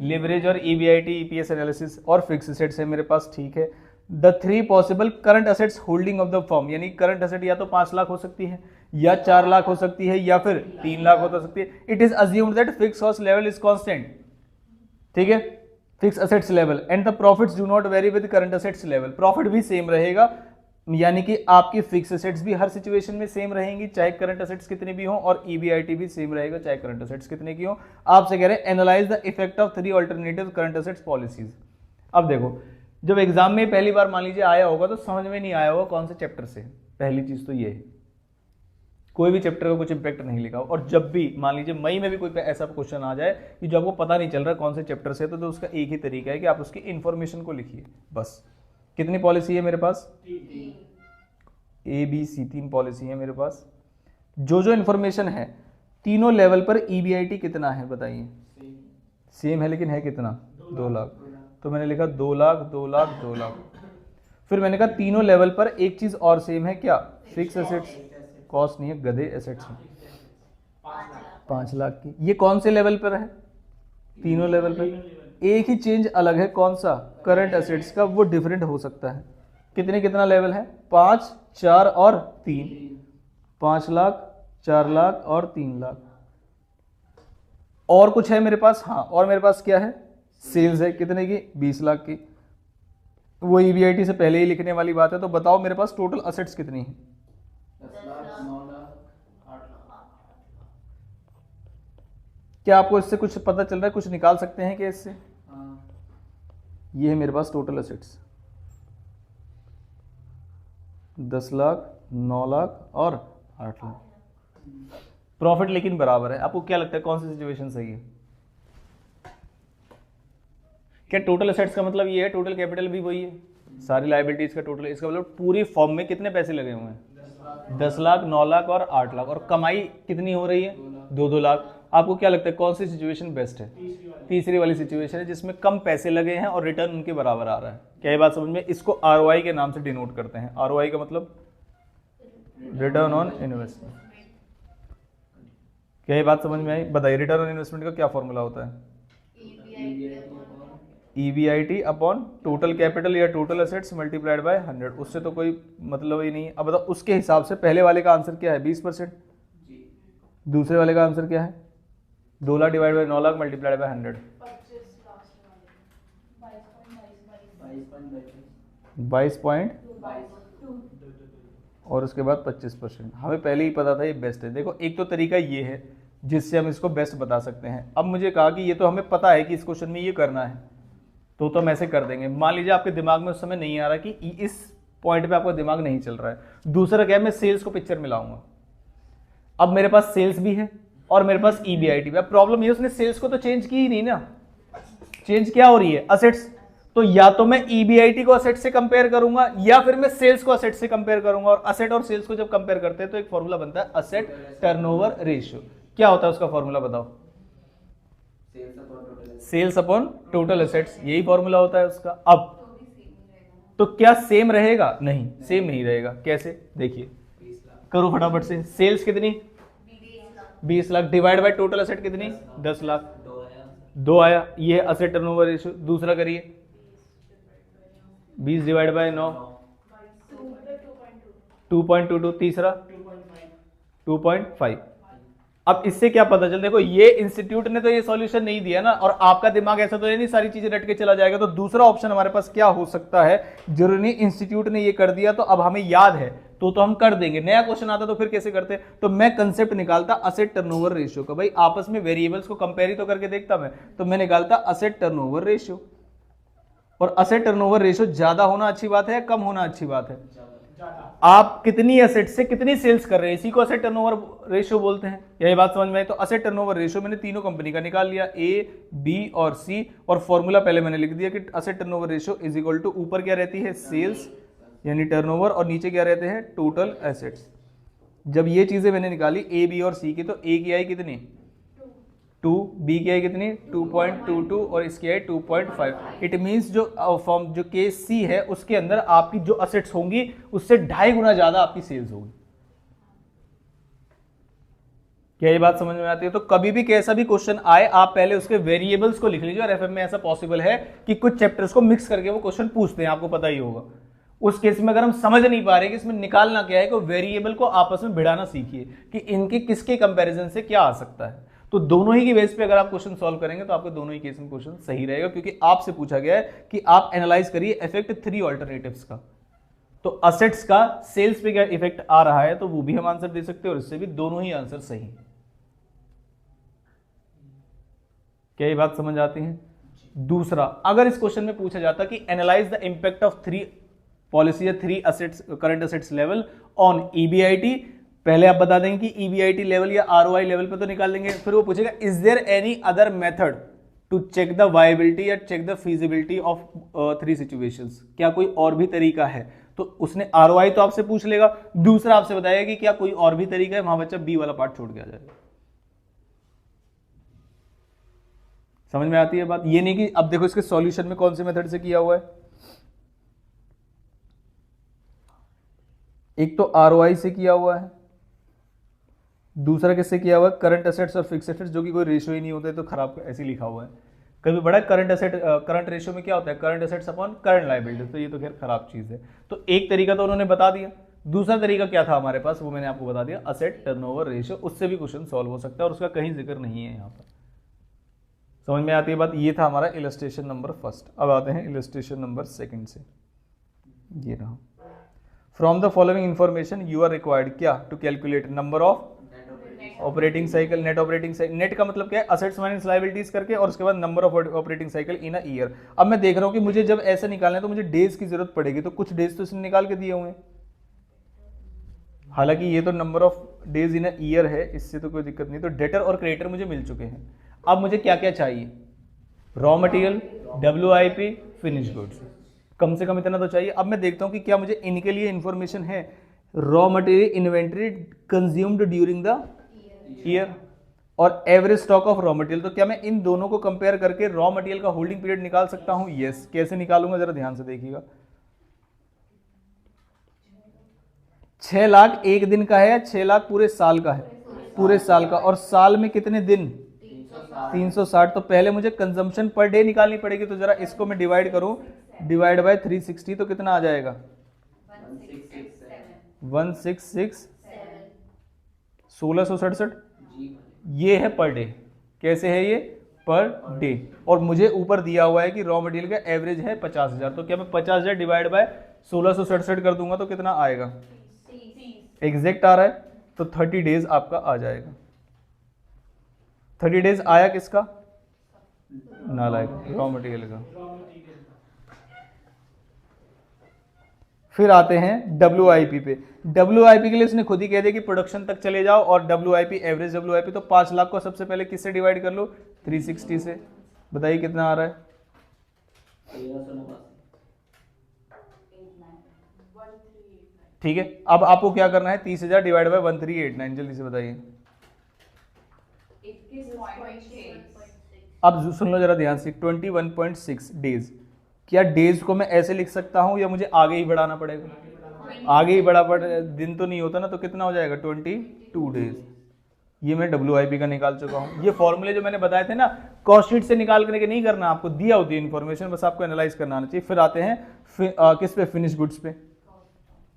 Speaker 1: लिवरेज और EBIT EPS एनालिसिस। और फिक्स एसेट्स है मेरे पास, ठीक है। The 3 possible current assets holding of the firm, यानी करंट एसेट या तो 5 लाख हो सकती है, या 4 लाख हो सकती है, या फिर 3 लाख हो सकती है। It is assumed that fix cost level is constant, ठीक है। Fix assets level and the profits do not very with current assets level, profit भी सेम रहेगा, यानी कि आपकी फिक्स असेट्स भी हर सिचुएशन में सेम रहेंगी चाहे करंट असेट्स कितने भी हो, और ईबीआईटी भी सेम रहेगा चाहे करंट असेट्स कितने की हो। आपसे कह रहे हैं analyse the effect of 3 alternative current assets policies. अब देखो, जब एग्जाम में पहली बार मान लीजिए आया होगा तो समझ में नहीं आया होगा कौन से चैप्टर से, पहली चीज तो ये है, कोई भी चैप्टर का कुछ इंपैक्ट नहीं लिखा। और जब भी मान लीजिए मई में भी कोई ऐसा क्वेश्चन आ जाए कि जो आपको पता नहीं चल रहा कौन से चैप्टर से, तो उसका एक ही तरीका है कि आप उसकी इंफॉर्मेशन को लिखिए बस। कितनी पॉलिसी है मेरे पास? ABC 3 पॉलिसी है मेरे पास। जो जो इन्फॉर्मेशन है तीनों लेवल पर ईबीआईटी कितना है बताइए? सेम है, लेकिन है कितना? 2 लाख। तो मैंने लिखा 2 लाख 2 लाख 2 लाख। फिर मैंने कहा तीनों लेवल पर एक चीज और सेम है, क्या? फिक्स एसेट्स, कॉस्ट नहीं है गधे, एसेट्स है 5 लाख की। ये कौन से लेवल पर है? तीनों लेवल पर। एक ही चेंज अलग है, कौन सा? करंट एसेट्स का, वो डिफरेंट हो सकता है। कितने कितना लेवल है? 5, 4 और 3। 5 लाख, 4 लाख और 3 लाख। और कुछ है मेरे पास? हाँ, और मेरे पास क्या है? सेल्स है, कितने की? 20 लाख की। वो ईबीआईटी से पहले ही लिखने वाली बात है। तो बताओ मेरे पास टोटल असेट्स कितनी है?
Speaker 2: 10 लाख 9 लाख 8 लाख।
Speaker 1: क्या आपको इससे कुछ पता चल रहा है? कुछ निकाल सकते हैं क्या इससे? ये है मेरे पास टोटल असेट्स, 10 लाख 9 लाख और 8 लाख। प्रॉफिट लेकिन बराबर है। आपको क्या लगता है कौन सी सिचुएशन सही है? क्या टोटल असेट्स का मतलब ये है टोटल कैपिटल भी वही है, सारी लायबिलिटीज का टोटल, इसका मतलब पूरी फॉर्म में कितने पैसे लगे हुए हैं? 10 लाख 9 लाख और 8 लाख। और कमाई कितनी हो रही है? 2-2 लाख। आपको क्या लगता है कौन सी सिचुएशन बेस्ट है? तीसरी वाली सिचुएशन है, जिसमें कम पैसे लगे हैं और रिटर्न उनके बराबर आ रहा है। क्या ये बात समझ में? इसको आरओआई के नाम से डिनोट करते हैं। आरओआई का मतलब रिटर्न ऑन इन्वेस्टमेंट। क्या ये बात समझ में आई? बताइए रिटर्न ऑन इन्वेस्टमेंट का क्या फॉर्मूला होता है? ईबीआईटी अपॉन टोटल कैपिटल या टोटल असेट्स मल्टीप्लाइड बाय 100। उससे तो कोई मतलब ही नहीं है। अब बताओ उसके हिसाब से पहले वाले का आंसर क्या है? 20%। दूसरे वाले का आंसर क्या है? 2 lakh divide by 9 lakh multiplied by 100। 22 point और उसके बाद 25%। हमें पहले ही पता था ये बेस्ट है। देखो एक तो तरीका ये है जिससे हम इसको बेस्ट बता सकते हैं। अब मुझे कहा कि ये तो हमें पता है कि इस क्वेश्चन में ये करना है, तो हम ऐसे कर देंगे। मान लीजिए आपके दिमाग में उस समय नहीं आ रहा कि इस पॉइंट पे आपका दिमाग नहीं चल रहा है। दूसरा क्या है, मैं सेल्स को पिक्चर में लाऊंगा। अब मेरे पास सेल्स भी है और मेरे पास ईबीआईटी भी है। प्रॉब्लम ये उसने सेल्स को तो चेंज की ही नहीं ना। चेंज क्या हो रही है? असेट्स। तो या तो मैं ईबीआईटी को असेट से कंपेयर करूंगा या फिर मैं सेल्स को असेट से कंपेयर करूंगा। और असेट और सेल्स को जब कंपेयर करते हैं तो एक फॉर्मूला बनता है असेट टर्नओवर रेशियो। क्या होता है उसका फॉर्मूला बताओ? सेल्स अपॉन टोटल असेट्स, यही फॉर्मूला होता है उसका। अब तो क्या सेम रहेगा? नहीं, सेम नहीं रहेगा। कैसे? देखिए करो फटाफट से। सेल्स कितनी? 20 lakh divide by total asset कितनी? 10 लाख। 2 आया। ये असेट टर्नओवर रेशियो। दूसरा करिए 20 डिवाइड बाय 9 2.22। तीसरा 2.5। अब इससे क्या पता चल, देखो ये इंस्टीट्यूट ने तो ये सॉल्यूशन नहीं दिया ना, और आपका दिमाग ऐसा तो नहीं सारी चीजें रट के चला जाएगा। तो दूसरा ऑप्शन हमारे पास क्या हो सकता है? जरूरी नहीं इंस्टीट्यूट ने ये कर दिया तो अब हमें याद है तो हम कर देंगे। नया क्वेश्चन आता तो फिर कैसे करते? तो मैं कंसेप्ट निकालता असेट टर्नओवर रेशियो का। भाई आपस में वेरिएबल्स को कंपेयर ही तो करके देखता मैं। तो मैं निकालता असेट टर्नओवर रेशियो। और असेट टर्नओवर रेशियो ज्यादा होना अच्छी बात है या कम होना अच्छी बात है? आप कितनी एसेट से कितनी सेल्स कर रहे हैं, इसी को असेट टर्नओवर रेशियो बोलते हैं। यही बात समझ में आई? तो असेट टर्नओवर रेशियो मैंने तीनों कंपनी का निकाल लिया, ए, बी और सी। और फॉर्मूला पहले मैंने लिख दिया कि asset turnover ratio is equal to, ऊपर क्या रहती है? सेल्स यानी टर्नओवर, और नीचे क्या रहते हैं? Total assets. जब ये चीजें मैंने निकाली ए, बी और सी की, तो ए की आई कितनी? 2, बी की आई कितनी? 2.22 और इसकी आई 2.5। इट मींस जो फॉर्म जो केस सी है उसके अंदर आपकी जो असेट्स होंगी उससे 2.5 गुना ज्यादा आपकी सेल्स होगी। क्या ये बात समझ में आती है? तो कभी भी कैसा भी क्वेश्चन आए आप पहले उसके वेरिएबल्स को लिख लीजिए। और एफएम में ऐसा पॉसिबल है कि कुछ चैप्टर्स को मिक्स करके वो क्वेश्चन पूछते हैं, आपको पता ही होगा। उस केस में अगर हम समझ नहीं पा रहे कि इसमें निकालना क्या है, तो वेरिएबल को आपस में भिड़ाना सीखिए कि इनके किसके कंपैरिजन से क्या आ सकता है। तो दोनों ही की बेस पे अगर आप क्वेश्चन सॉल्व करेंगे तो आपके दोनों ही केस में क्वेश्चन सही रहेगा, क्योंकि आपसे पूछा गया है कि आप एनालाइज करिए इफेक्ट 3 ऑल्टरनेटिव्स का। तो असेट्स का सेल्स पे क्या इफेक्ट आ रहा है, तो वो भी हम आंसर दे सकते हैं और इससे भी दोनों ही आंसर सही। क्या ये बात समझ आती है? दूसरा, अगर इस क्वेश्चन में पूछा जाता कि analyze the impact of 3 policy या 3 assets current assets level on EBIT, पहले आप बता देंगे कि ईबीआईटी लेवल या आरओआई लेवल पे तो निकाल देंगे, फिर वो पूछेगा is there any other method to check the viability या check the feasibility of 3 situations, क्या कोई और भी तरीका है? तो उसने आरओआई तो आपसे पूछ लेगा, दूसरा आपसे बताएगा कि क्या कोई और भी तरीका है, वहां बच्चा बी वाला पार्ट छोड़ के आ जाएगा। समझ में आती है बात? ये नहीं कि अब देखो इसके सॉल्यूशन में कौन से मेथड से किया हुआ है, एक तो आरओआई से किया हुआ है, दूसरा किससे किया हुआ है, करंट एसेट्स और फिक्स एसेट्स, जो कि कोई रेशियो ही नहीं होता है, तो खराब ऐसे ही लिखा हुआ है। कभी बड़ा करंट एसेट करंट रेशियो में क्या होता है, current assets upon current liability, तो ये तो खैर खराब चीज है। तो एक तरीका तो उन्होंने बता दिया, दूसरा तरीका क्या था हमारे पास, वो मैंने आपको बता दिया, असेट टर्नओवर रेशियो, उससे भी क्वेश्चन सॉल्व हो सकता है और उसका कहीं जिक्र नहीं है यहाँ पर। समझ में आती है बात? ये था हमारा इलस्ट्रेशन नंबर फर्स्ट। अब आते हैं इलस्ट्रेशन नंबर सेकंड से, ये रहा। From the following information you are required क्या to calculate number of operating cycle, net operating cycle, net का मतलब क्या है, असेट्स माइनस लायबिलिटीज करके, और उसके बाद number of operating cycle in a year. अब मैं देख रहा हूं कि मुझे जब ऐसा निकालना है तो मुझे डेज की जरूरत पड़ेगी, तो कुछ डेज तो इसने निकाल के दिए हुए हैं, हालांकि ये तो number of days in a year है, इससे तो कोई दिक्कत नहीं। तो डेटर और क्रेडिटर मुझे मिल चुके हैं। अब मुझे क्या क्या चाहिए, raw material, WIP, finish goods, कम से कम इतना तो चाहिए। अब मैं देखता हूं कि क्या मुझे इनके लिए इंफॉर्मेशन है, raw material inventory consumed during the year और average stock of raw material, तो क्या मैं इन दोनों को कंपेयर करके रॉ मटेरियल का होल्डिंग पीरियड निकाल सकता हूं? यस। कैसे निकालूंगा जरा ध्यान से देखिएगा। 6 लाख एक दिन का है या 6 लाख पूरे साल का है? पूरे साल का। और साल में कितने दिन? 360। तो पहले मुझे कंजम्पशन पर डे निकालनी पड़ेगी, तो जरा इसको मैं डिवाइड करूं, डिवाइड बाय 360, तो कितना आ जाएगा? 166 1667। ये है पर डे। कैसे है ये? Per day. और मुझे ऊपर दिया हुआ है कि रॉ मटेरियल का एवरेज है 50,000, तो क्या मैं 50,000 डिवाइड बाय 1667 कर दूंगा तो कितना आएगा? एग्जैक्ट आ रहा है, तो 30 डेज आपका आ जाएगा। 30 डेज आया किसका? नालायक, रॉ मटेरियल का। फिर आते हैं डब्ल्यूआईपी पे। डब्ल्यूआईपी के लिए उसने खुद ही कह दिया कि प्रोडक्शन तक चले जाओ, और डब्ल्यूआईपी एवरेज डब्ल्यूआईपी, तो 5 लाख को सबसे पहले किससे डिवाइड कर लो? 360 से। बताइए कितना आ रहा है? 1389। ठीक है, अब आपको क्या करना है? 30,000 डिवाइड बाय 1389, जल्दी से बताइए। अब सुन लो जरा ध्यान से, 21.6 डेज। क्या डेज को मैं ऐसे लिख सकता हूं या मुझे आगे ही बढ़ाना पड़ेगा? आगे ही बढ़ा पड़े, दिन तो नहीं होता ना, तो कितना हो जाएगा? 22 डेज। ये मैं डब्ल्यूआईपी का निकाल चुका हूं। ये फॉर्मूले जो मैंने बताए थे ना, कॉस्ट शीट से निकाल करके नहीं करना, आपको दिया होती है इन्फॉर्मेशन, बस आपको एनालाइज करना आना चाहिए। फिर आते हैं किस पे? फिनिश गुड्स पे।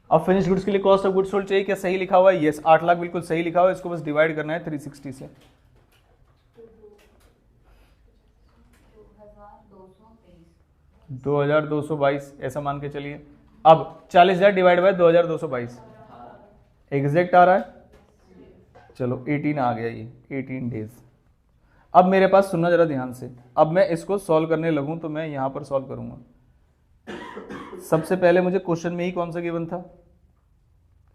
Speaker 1: अब फिनिश गुड्स के लिए कॉस्ट ऑफ गुड्स सोल्ड चाहिए, क्या सही लिखा हुआ है? यस, 8 लाख बिल्कुल सही लिखा हुआ है। इसको बस डिवाइड करना है 360 से। 2222 ऐसा मान के चलिए। अब 40,000 डिवाइड बाय 2222 एग्जैक्ट आ रहा है? चलो 18 आ गया, ये 18 डेज। अब मेरे पास सुनना जरा ध्यान से, अब मैं इसको सॉल्व करने लगूं तो मैं यहां पर सॉल्व करूंगा। सबसे पहले मुझे क्वेश्चन में ही कौन सा गिवन था?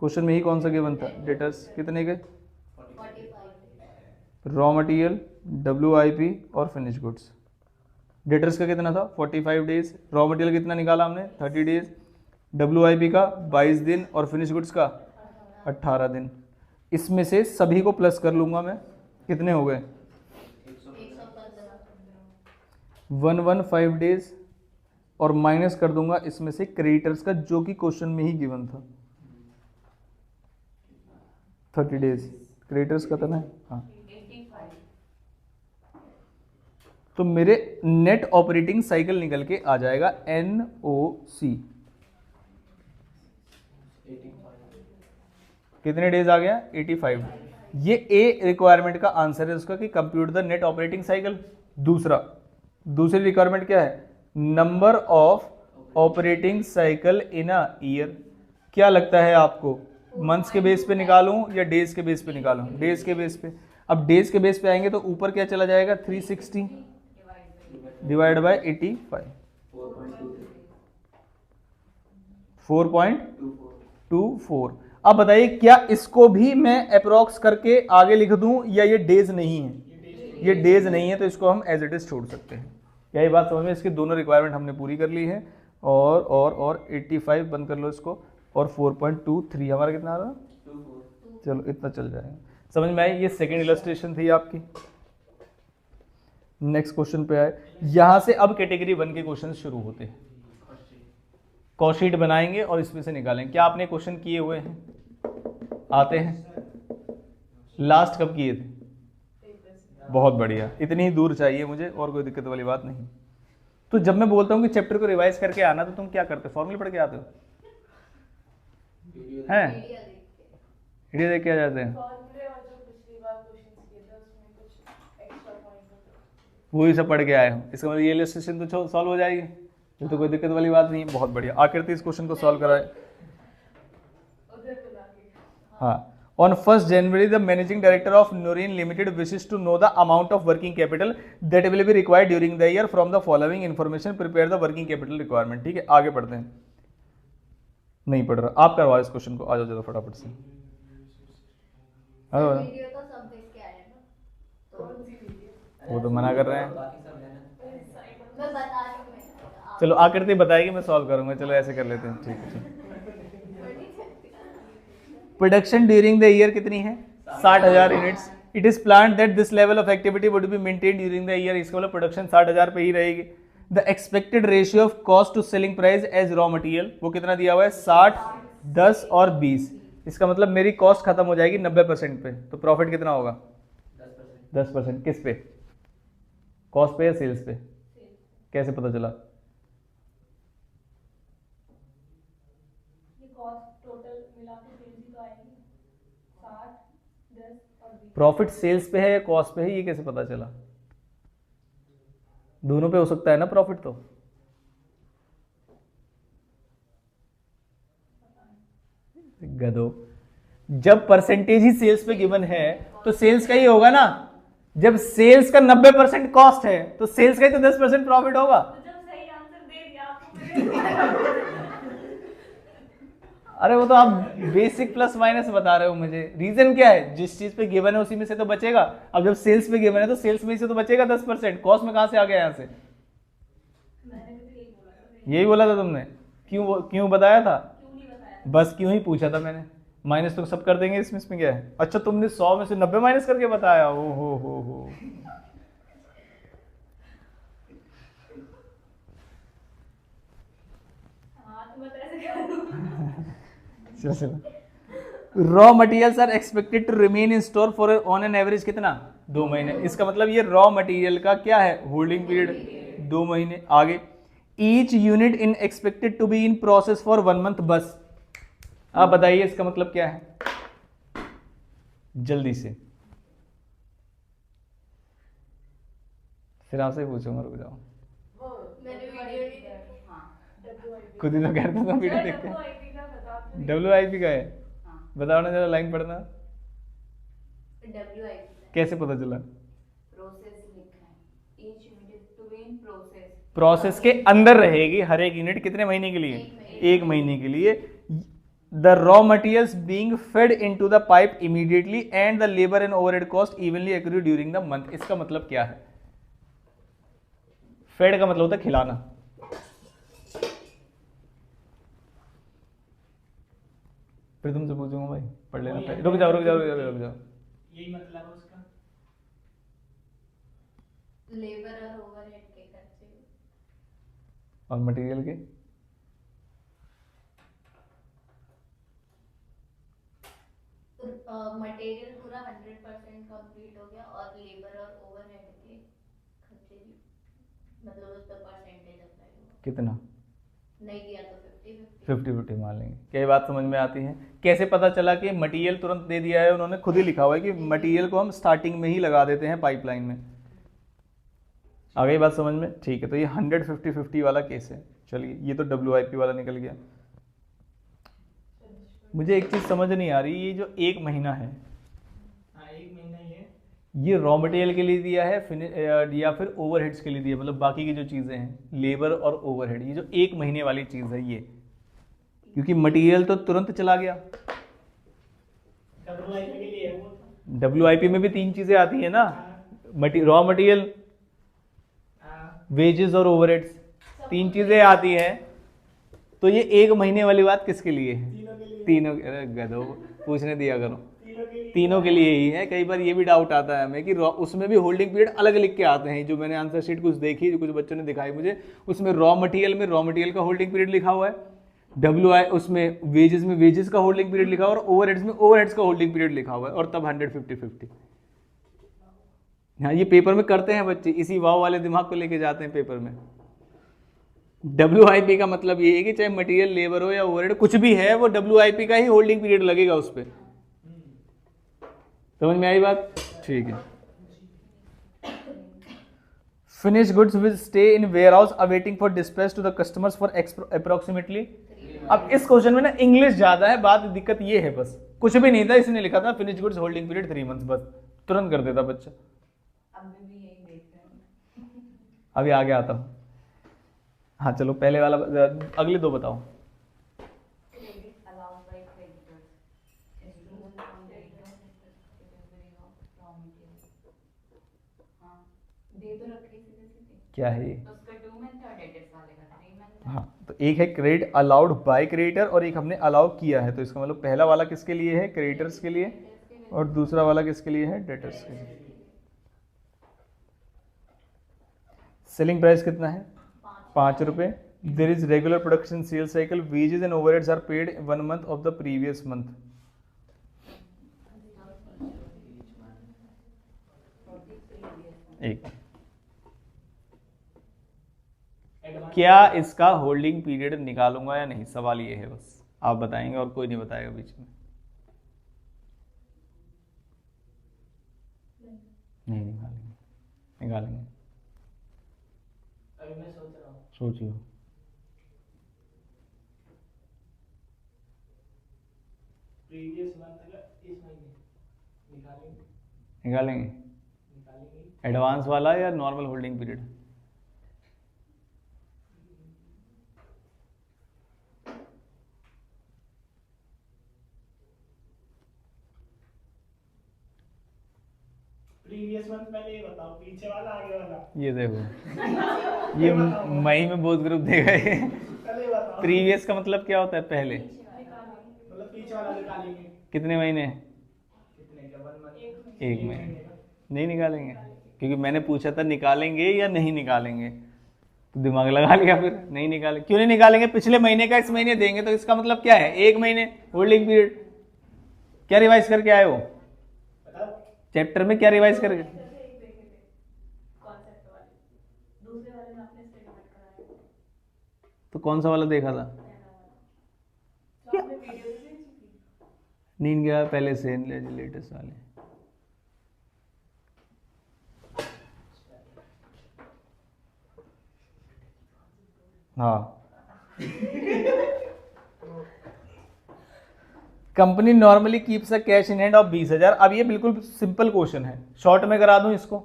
Speaker 1: क्वेश्चन में ही कौन सा गिवन था? डेटर्स कितने के? 45। रॉ मटेरियल, डब्ल्यूआईपी और फिनिश गुड्स। डेटर्स का कितना था? 45 डेज। रॉ मटेरियल कितना निकाला हमने? 30 डेज। डब्ल्यूआईपी का 22 दिन और फिनिश गुड्स का 18 दिन। इसमें से सभी को प्लस कर लूंगा मैं, कितने हो गए? 115 डेज, और माइनस कर दूंगा इसमें से क्रेडिटर्स का, जो कि क्वेश्चन में ही गिवन था, 30 डेज। क्रेडिटर्स का था ना? हाँ। तो मेरे नेट ऑपरेटिंग साइकिल निकल के आ जाएगा NOC। कितने डेज आ गया? 85। ये ए रिक्वायरमेंट का आंसर है उसका कि compute the net operating cycle. दूसरी रिक्वायरमेंट क्या है? Number of operating cycle in a year. क्या लगता है आपको, मंथ्स के बेस पे निकालूं या डेज के बेस पे निकालूं? डेज के बेस पे। अब डेज के बेस पे आएंगे तो ऊपर क्या चला जाएगा? 360 डिवाइड बाय 85, 4.24। अब बताइए क्या इसको भी मैं अप्रोक्स करके आगे लिख दूं या ये डेज नहीं है? ये डेज नहीं है तो इसको हम एज इट इज छोड़ सकते हैं। यही बात समझ में? इसकी दोनों रिक्वायरमेंट हमने पूरी कर ली है। और 85 बंद कर लो इसको, और 4.23 हमारा कितना आ रहा? चलो इतना चल जाएगा। समझ में आई? ये सेकेंड इलस्ट्रेशन थी आपकी। नेक्स्ट क्वेश्चन पे आए। यहां से अब कैटेगरी 1 के क्वेश्चन शुरू होते हैं। कॉशीट बनाएंगे और इसमें से निकालेंगे। क्या आपने क्वेश्चन किए हुए हैं? आते हैं? लास्ट कब किए थे? बहुत बढ़िया, इतनी ही दूर चाहिए मुझे, और कोई दिक्कत वाली बात नहीं। तो जब मैं बोलता हूँ कि चैप्टर को रिवाइज करके आना, तो तुम क्या करते हो? फॉर्मूले पढ़ के आते हो? हैं? वीडियो देख के आ जाते हैं? वही सब पढ़ के आए हो, इसका मतलब ये इलस्ट्रेशन तो सॉल्व हो जाएगी, ये तो कोई दिक्कत वाली बात नहीं है। बहुत बढ़िया, आखिर इस क्वेश्चन को सॉल्व कराए। हाँ, on 1st January the managing director of Noreen Limited wishes to know the amount of working capital that will be required during the year from the following information, prepare the working capital requirement। ठीक है, आगे पढ़ते हैं। नहीं पढ़ रहा, आप करवाओ इस क्वेश्चन को, आ जाओ जरा फटाफट से।
Speaker 2: वीडियो तो सब देख के आए ना, तो
Speaker 1: वो तो मना कर रहे हैं।
Speaker 2: मैं बता रही हूँ।
Speaker 1: चलो आकृति बताएगी, मैं सॉल्व करूंगा। चलो ऐसे कर लेते हैं, ठीक है ठीक। प्रोडक्शन ड्यूरिंग द ईयर कितनी है? 60,000 units. It is planned that this level of activity would be maintain during the year. इसका मतलब प्रोडक्शन 60,000 पे ही रहेगी। The expected ratio of cost to selling price as raw material, वो कितना दिया हुआ है? 60, 10 और 20। इसका मतलब मेरी कॉस्ट खत्म हो जाएगी 90% पे, तो प्रॉफिट कितना होगा? 10%। किस पे? कॉस्ट पे या सेल्स पे? कैसे पता चला? प्रॉफिट सेल्स पे है या कॉस्ट पे है, ये कैसे पता चला? दोनों पे हो सकता है ना प्रॉफिट तो। गधो, जब परसेंटेज ही सेल्स पे गिवन है तो सेल्स का ही होगा ना। जब सेल्स का 90% कॉस्ट है तो सेल्स का ही तो 10% प्रॉफिट होगा। अरे वो तो आप बेसिक प्लस माइनस बता रहे हो मुझे। रीजन क्या है? जिस चीज पे गिवन है उसी में से तो बचेगा। अब जब सेल्स पे गिवन है तो सेल्स में से तो बचेगा 10%। कॉस्ट में कहां से आ गया? यहां से यही बोला था तुमने। क्यों बताया था? बस क्यों ही पूछा था मैंने। माइनस तो सब कर देंगे इसमें क्या है? अच्छा, तुमने 100 में से 90 माइनस करके बताया। ओ हो। Raw materials are expected to remain in store for on an average कितना? 2 महीने। इसका मतलब ये रॉ मटेरियल का क्या है? होल्डिंग पीरियड 2 महीने। आगे, each unit in expected to be in process for 1 month. बस आप बताइए इसका मतलब क्या है? जल्दी से, फिर आपसे पूछूंगा, रुक जाओ।
Speaker 2: मैंने वीडियो नहीं देखी।
Speaker 1: खुद ही तो कहते तुम वीडियो देखते। WIP का है? बताओ ना जरा, लाइन पढ़ना।
Speaker 2: WIP
Speaker 1: कैसे पता चला?
Speaker 2: प्रोसेस लिखा है, each unit to be in process.
Speaker 1: Process के अंदर रहेगी हर एक यूनिट। कितने महीने के लिए? 1 महीने के लिए। The raw materials being fade into the pipe immediately and the labour and overhead cost evenly accrue during the month. इसका मतलब क्या है? फेड का मतलब होता है खिलाना। फिर तुमसे पूछूंगा भाई, पढ़ लेना पहले। रुक जाओ।
Speaker 3: यही मतलब है उसका।
Speaker 2: लेबर और ओवरहेड के खर्चे
Speaker 1: और मटेरियल के?
Speaker 2: मटेरियल पूरा 100% कंप्लीट हो गया और लेबर और ओवरहेड के खर्चे भी, मतलब उस पर परसेंटेज अप्लाई हुआ।
Speaker 1: कितना?
Speaker 2: नहीं दिया तो 50%।
Speaker 1: 50-50 मान लेंगे। क्या ये बात समझ में आती है? कैसे पता चला कि मटेरियल तुरंत दे दिया है, उन्होंने खुद ही लिखा हुआ है कि मटेरियल को हम स्टार्टिंग में ही लगा देते हैं पाइपलाइन में। आ गई बात समझ में? ठीक है, तो ये 100-50-50 वाला केस है। चलिए, ये तो WIP वाला निकल गया। मुझे एक चीज़ समझ नहीं आ रही, ये जो 1 महीना है,
Speaker 3: हाँ 1 महीना
Speaker 1: ये रॉ मटेरियल के लिए दिया है या फिर ओवरहेड्स के लिए दिया, मतलब बाकी की जो चीज़ें हैं, लेबर और ओवरहेड, ये जो 1 महीने वाली चीज़ है ये, क्योंकि मटेरियल तो तुरंत चला गया।
Speaker 3: WIP के लिए है वो।
Speaker 1: WIP में भी 3 चीज़ें आती है ना, रॉ मटेरियल, वेजेस और ओवरहेड्स, 3 चीज़ें आती हैं। तो ये 1 महीने वाली बात किसके लिए है? तीनों। अरे गधो, पूछने दिया करो। तीनों के लिए ही है। कई बार ये भी डाउट आता है हमें कि उसमें भी होल्डिंग पीरियड अलग लिख के आते हैं। जो मैंने आंसर शीट कुछ देखी, जो कुछ बच्चों ने दिखाई मुझे, उसमें रॉ मटेरियल का होल्डिंग पीरियड लिखा हुआ है, उसमें वेजेस का होल्डिंग पीरियड लिखा हुआ है, और ओवरहेड्स में ओवरहेड्स का होल्डिंग पीरियड लिखा हुआ है, और तब 100-50-50। हाँ, ये पेपर में करते हैं बच्चे, इसी वाव वाले दिमाग को लेके जाते हैं पेपर में। WIP का मतलब ये है कि चाहे मटेरियल, लेबर हो या ओवरहेड, कुछ भी है, वो WIP का ही होल्डिंग पीरियड लगेगा उस पर। समझ में आई बात? ठीक है। Finish goods will stay in warehouse awaiting for dispatch to the customers for approximately. अब इस क्वेश्चन में ना इंग्लिश ज्यादा है, बात दिक्कत ये है, बस कुछ भी नहीं था, इसने लिखा था finish goods holding period 3 months, बस तुरंत कर देता बच्चा। अभी आगे आता हूँ। हाँ चलो, पहले वाला, अगले 2 बताओ। क्या है ये? हाँ, तो एक है क्रेडिट अलाउड बाय क्रेडिटर, और एक हमने अलाउ किया है। तो इसका मतलब पहला वाला किसके लिए है? क्रेडिटर्स के लिए, और दूसरा वाला किसके लिए है? डेटर्स के लिए। सेलिंग प्राइस कितना है? 5 रुपये। There is regular production sale cycle, wages and overheads are paid 1 month of the previous month. एक, क्या इसका होल्डिंग पीरियड निकालूंगा या नहीं? सवाल ये है, बस आप बताएंगे और कोई नहीं बताएगा बीच में। नहीं निकालेंगे, निकालेंगे।
Speaker 3: अभी मैं सोच रहा हूँ।
Speaker 1: सोचिए।
Speaker 3: प्रीवियस मंथ का इस महीने निकालेंगे।
Speaker 1: निकालेंगे
Speaker 3: निकालेंगे।
Speaker 1: एडवांस वाला या normal holding period?
Speaker 3: Previous month पहले ये बताओ, पीछे वाला आगे वाला?
Speaker 1: ये देखो, ये मई में बोथ ग्रुप दे गए।
Speaker 3: पहले बताओ।
Speaker 1: प्रीवियस का मतलब क्या होता है? पहले।
Speaker 3: मतलब पीछे वाला निकालेंगे।
Speaker 1: कितने महीने?
Speaker 3: कितने का? 1 मंथ।
Speaker 1: 1 महीने। नहीं निकालेंगे, क्योंकि मैंने पूछा था निकालेंगे या नहीं निकालेंगे, तो दिमाग लगा लिया फिर। नहीं निकाले। क्यों नहीं निकालेंगे? पिछले महीने का इस महीने देंगे, तो इसका मतलब क्या है? 1 महीने होल्डिंग पीरियड। क्या रिवाइज करके आए हो
Speaker 3: बताओ।
Speaker 1: चैप्टर में? क्या रिवाइज करके? तो कौन सा वाला देखा था? नींद गया पहले से, लेटेस्ट वाले। हाँ। Company normally keeps a cash in hand of 20,000। अब ये बिल्कुल सिंपल क्वेश्चन है, शॉर्ट में करा दूं इसको,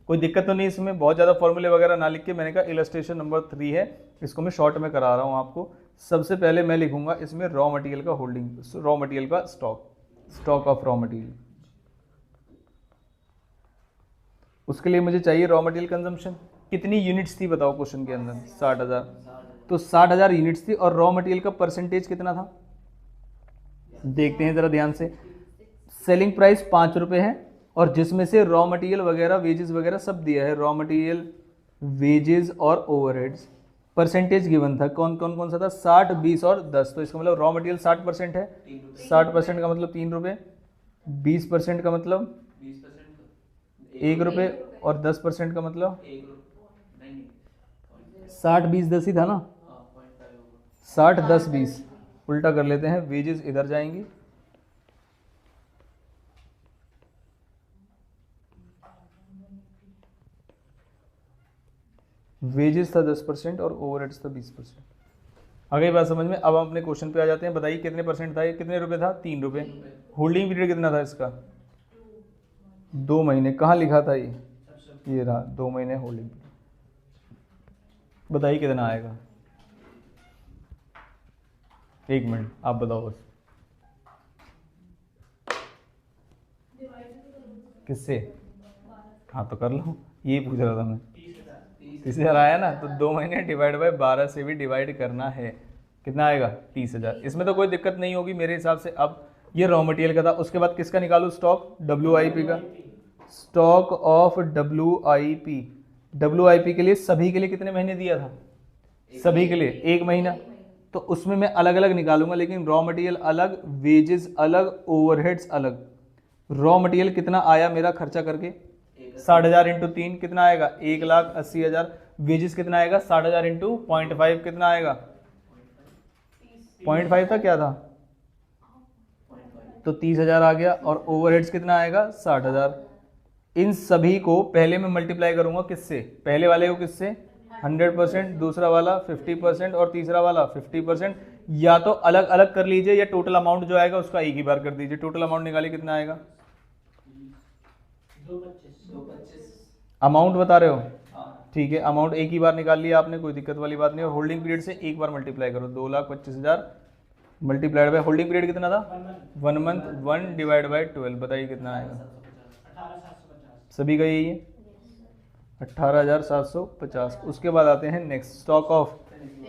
Speaker 1: कोई दिक्कत तो नहीं इसमें। बहुत ज़्यादा फॉर्मूले वगैरह ना लिख के, मैंने कहा इलस्ट्रेशन नंबर 3 है, इसको मैं शॉर्ट में करा रहा हूँ आपको। सबसे पहले मैं लिखूंगा इसमें रॉ मटेरियल का होल्डिंग, रॉ मटेरियल का स्टॉक ऑफ रॉ मटेरियल। उसके लिए मुझे चाहिए रॉ मटेरियल कंजम्पशन। कितनी यूनिट्स थी बताओ क्वेश्चन के अंदर? 60,000। तो 60,000 यूनिट्स थी, और रॉ मटेरियल का परसेंटेज कितना था? देखते हैं जरा ध्यान से। सेलिंग प्राइस 5 रुपये है, और जिसमें से रॉ मटेरियल वगैरह, वेजेस वगैरह सब दिया है। रॉ मटेरियल, वेजेस और ओवरहेड्स। परसेंटेज गिवन था, कौन सा था? 60, 20 और 10। तो इसका मतलब रॉ मटेरियल 60% है, 60% का मतलब 3 रुपये, 20% का मतलब 1 रुपये, और 10% का मतलब 60, 20, 10 ही था ना? 60 10 20 उल्टा कर लेते हैं, वेजेस इधर जाएंगी, वेजेस था 10% और ओवरहेड्स था 20%। आ गई बात समझ में। अब हम अपने क्वेश्चन पे आ जाते हैं। बताइए कितने परसेंट था ये, कितने रुपए था, 3 रुपए। होल्डिंग पीरियड कितना था इसका, 2 महीने। कहाँ लिखा था ये रहा 2 महीने होल्डिंग पीरियड। बताइए कितना आएगा, 1 मिनट आप बताओ बस। किससे, हाँ तो कर लो, ये पूछ रहा था मैं। 30,000 आया ना, तो 2 महीने डिवाइड बाय 12 से भी डिवाइड करना है, कितना आएगा 30,000। इसमें तो कोई दिक्कत नहीं होगी मेरे हिसाब से। अब ये रॉ मटेरियल का था, उसके बाद किसका निकालू स्टॉक, WIP का। स्टॉक ऑफ WIP, WIP के लिए सभी के लिए कितने महीने दिया था, सभी के लिए 1 महीना। तो उसमें मैं अलग अलग निकालूंगा, लेकिन रॉ मटेरियल अलग, वेजेस अलग, ओवरहेड्स अलग। रॉ मटेरियल कितना आया मेरा खर्चा करके, 60,000 इंटू 3 कितना आएगा, 1,80,000। वेजेस कितना आएगा, 60,000 इंटू 0.5 कितना आएगा, 0.5 था क्या था, तो 30,000 आ गया। और ओवरहेड्स कितना आएगा, 60,000। इन सभी को पहले मैं मल्टीप्लाई करूंगा किससे, पहले वाले को किससे, 100%, दूसरा वाला 50% और तीसरा वाला 50%। या तो अलग अलग कर लीजिए, या टोटल अमाउंट जो आएगा उसका एक ही बार कर दीजिए। टोटल अमाउंट निकालिए कितना आएगा,
Speaker 3: 225
Speaker 1: अमाउंट बता रहे हो, ठीक है। अमाउंट एक ही बार निकाल लिया आपने, कोई दिक्कत वाली बात नहीं। और होल्डिंग पीरियड से एक बार मल्टीप्लाई करो, 2,25,000 मल्टीप्लाइड बाय होल्डिंग पीरियड कितना था, 1 मंथ, 1 डिवाइड बाय 12, बताइए कितना आएगा।
Speaker 3: 18,750।
Speaker 1: सभी का यही है, 18,750। उसके बाद आते हैं next, stock of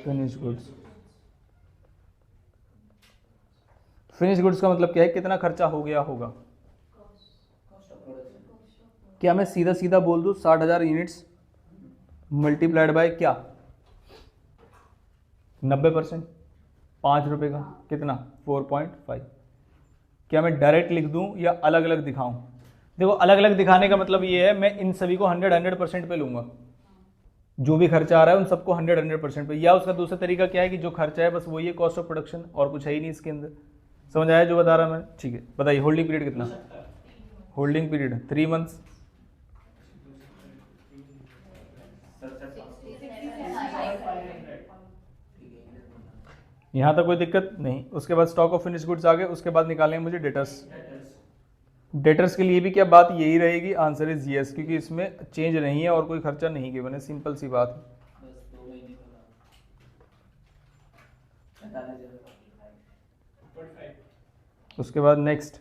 Speaker 1: finish goods. Finish goods का मतलब क्या है, कितना खर्चा हो गया होगा। क्या मैं सीधा सीधा बोल दूं 60,000 यूनिट्स मल्टीप्लाइड बाय क्या, 90%, 5 रुपए का कितना, 4.5। क्या मैं डायरेक्ट लिख दूं या अलग अलग दिखाऊं। देखो अलग अलग दिखाने का मतलब ये है, मैं इन सभी को 100% पे लूंगा, जो भी खर्चा आ रहा है उन सबको 100% पे। या उसका दूसरा तरीका क्या है कि जो खर्चा है बस वही है, कॉस्ट ऑफ प्रोडक्शन, और कुछ है ही नहीं इसके अंदर। समझ आया जो बता रहा मैं, ठीक है। बताइए होल्डिंग पीरियड कितना, होल्डिंग पीरियड 3 मंथ्स। यहाँ तक कोई दिक्कत नहीं। उसके बाद स्टॉक ऑफ फिनिश गुड्स आ गए, उसके बाद निकालेंगे मुझे डेटर्स। डेटर्स के लिए भी क्या बात यही रहेगी, आंसर इज यस, क्योंकि इसमें चेंज नहीं है और कोई खर्चा नहीं गिवन है, सिंपल सी बात है। उसके बाद नेक्स्ट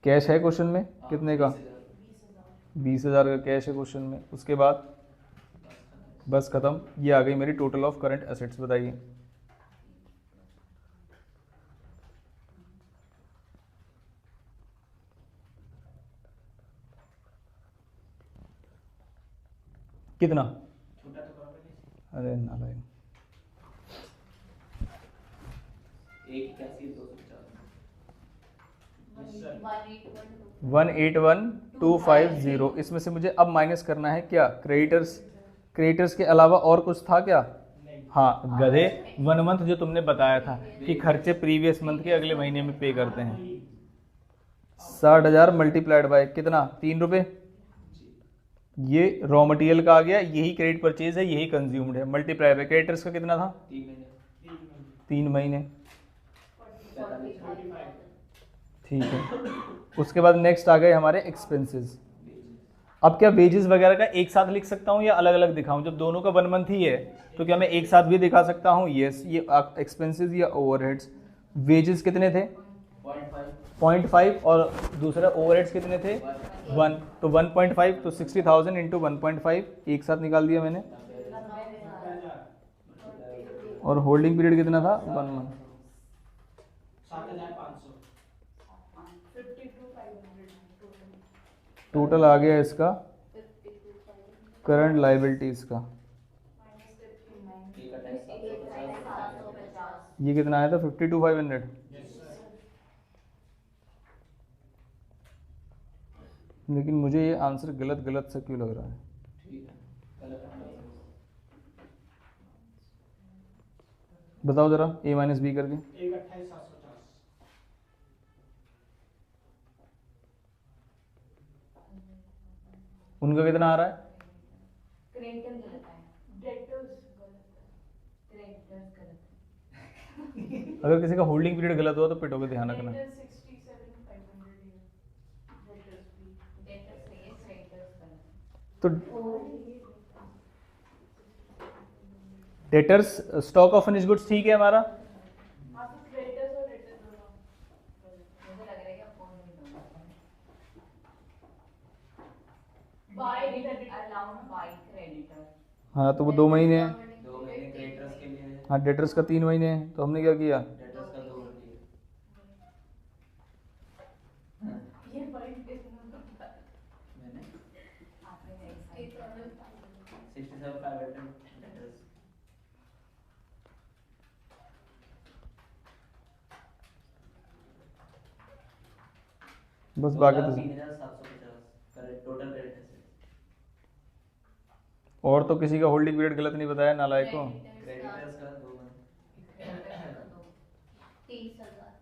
Speaker 1: कैश है क्वेश्चन में, कितने का, 20,000 का कैश है क्वेश्चन में। उसके बाद बस खत्म, ये आ गई मेरी टोटल ऑफ करंट एसेट्स। बताइए कितना, अरे नालायक, 181,250। इसमें से मुझे अब माइनस करना है क्या, क्रेडिटर्स। क्रेडिटर्स के अलावा और कुछ था क्या, हाँ गधे, 1 मंथ जो तुमने बताया था कि खर्चे प्रीवियस मंथ के अगले महीने में पे करते हैं। 60,000 मल्टीप्लाइड बाय कितना, 3 रुपए। ये रॉ मटेरियल का आ गया, यही क्रेडिट परचेज है, यही कंज्यूम्ड है, मल्टीप्लाई बाय क्रेडिटर्स का कितना था, 3 महीने, ठीक है। उसके बाद नेक्स्ट आ गए हमारे एक्सपेंसेस। अब क्या वेजेस वगैरह का एक साथ लिख सकता हूँ या अलग अलग दिखाऊं, जब दोनों का 1 मंथ ही है तो क्या मैं एक साथ भी दिखा सकता हूँ, यस। ये एक्सपेंसेस या ओवरहेड्स, वेजेस कितने थे 0.5 और दूसरा ओवरहेड्स कितने थे 1, तो 1.5, तो 60,000 इंटू 1.5 एक साथ निकाल दिया मैंने। और होल्डिंग पीरियड कितना था, 1 मंथ।
Speaker 3: 7,500।
Speaker 1: टोटल आ गया इसका करंट लाइबिलिटीज का, ये कितना आया था 52,500। लेकिन मुझे ये आंसर गलत गलत सा क्यों लग रहा है, बताओ जरा ए माइनस बी करके।
Speaker 3: 1,28,750।
Speaker 1: उनका कितना आ रहा है?
Speaker 2: क्रेडिटर गलत है, डेटर्स गलत है, क्रेडिटर्स गलत
Speaker 1: अगर किसी का होल्डिंग पीरियड गलत हुआ तो पिटोगे, ध्यान
Speaker 2: है।
Speaker 1: रखना।
Speaker 2: डेटर्स 67,500 है, डेटर्स भी, डेटर्स नहीं है, क्रेडिटर्स गलत
Speaker 1: तो
Speaker 2: है।
Speaker 1: Debtors stock of finish goods ठीक है हमारा।
Speaker 2: आपको क्रेडिटर्स और डेटर्स दोनों मुझे लग रहा है कि आप कौन नहीं दोगे। By allowed by creditor.
Speaker 1: हाँ तो वो 2 महीने हैं।
Speaker 3: 2 महीने क्रेडिटर्स के लिए है,
Speaker 1: हाँ डेटर्स का 3 महीने है, तो हमने क्या किया?
Speaker 3: डेटर्स का 2 महीने है।
Speaker 2: ये पॉइंट किसने बताया?
Speaker 3: मैंने
Speaker 2: आपने नहीं सही
Speaker 3: 67,500 डेटर्स।
Speaker 1: बस बाकी तो
Speaker 3: 3,750 टोटल क्रेडिट एसेट।
Speaker 1: और तो किसी का होल्डिंग पीरियड गलत नहीं बताया नालायक को।
Speaker 3: क्रेडिटर्स का 2 मंथ।
Speaker 2: 30,000।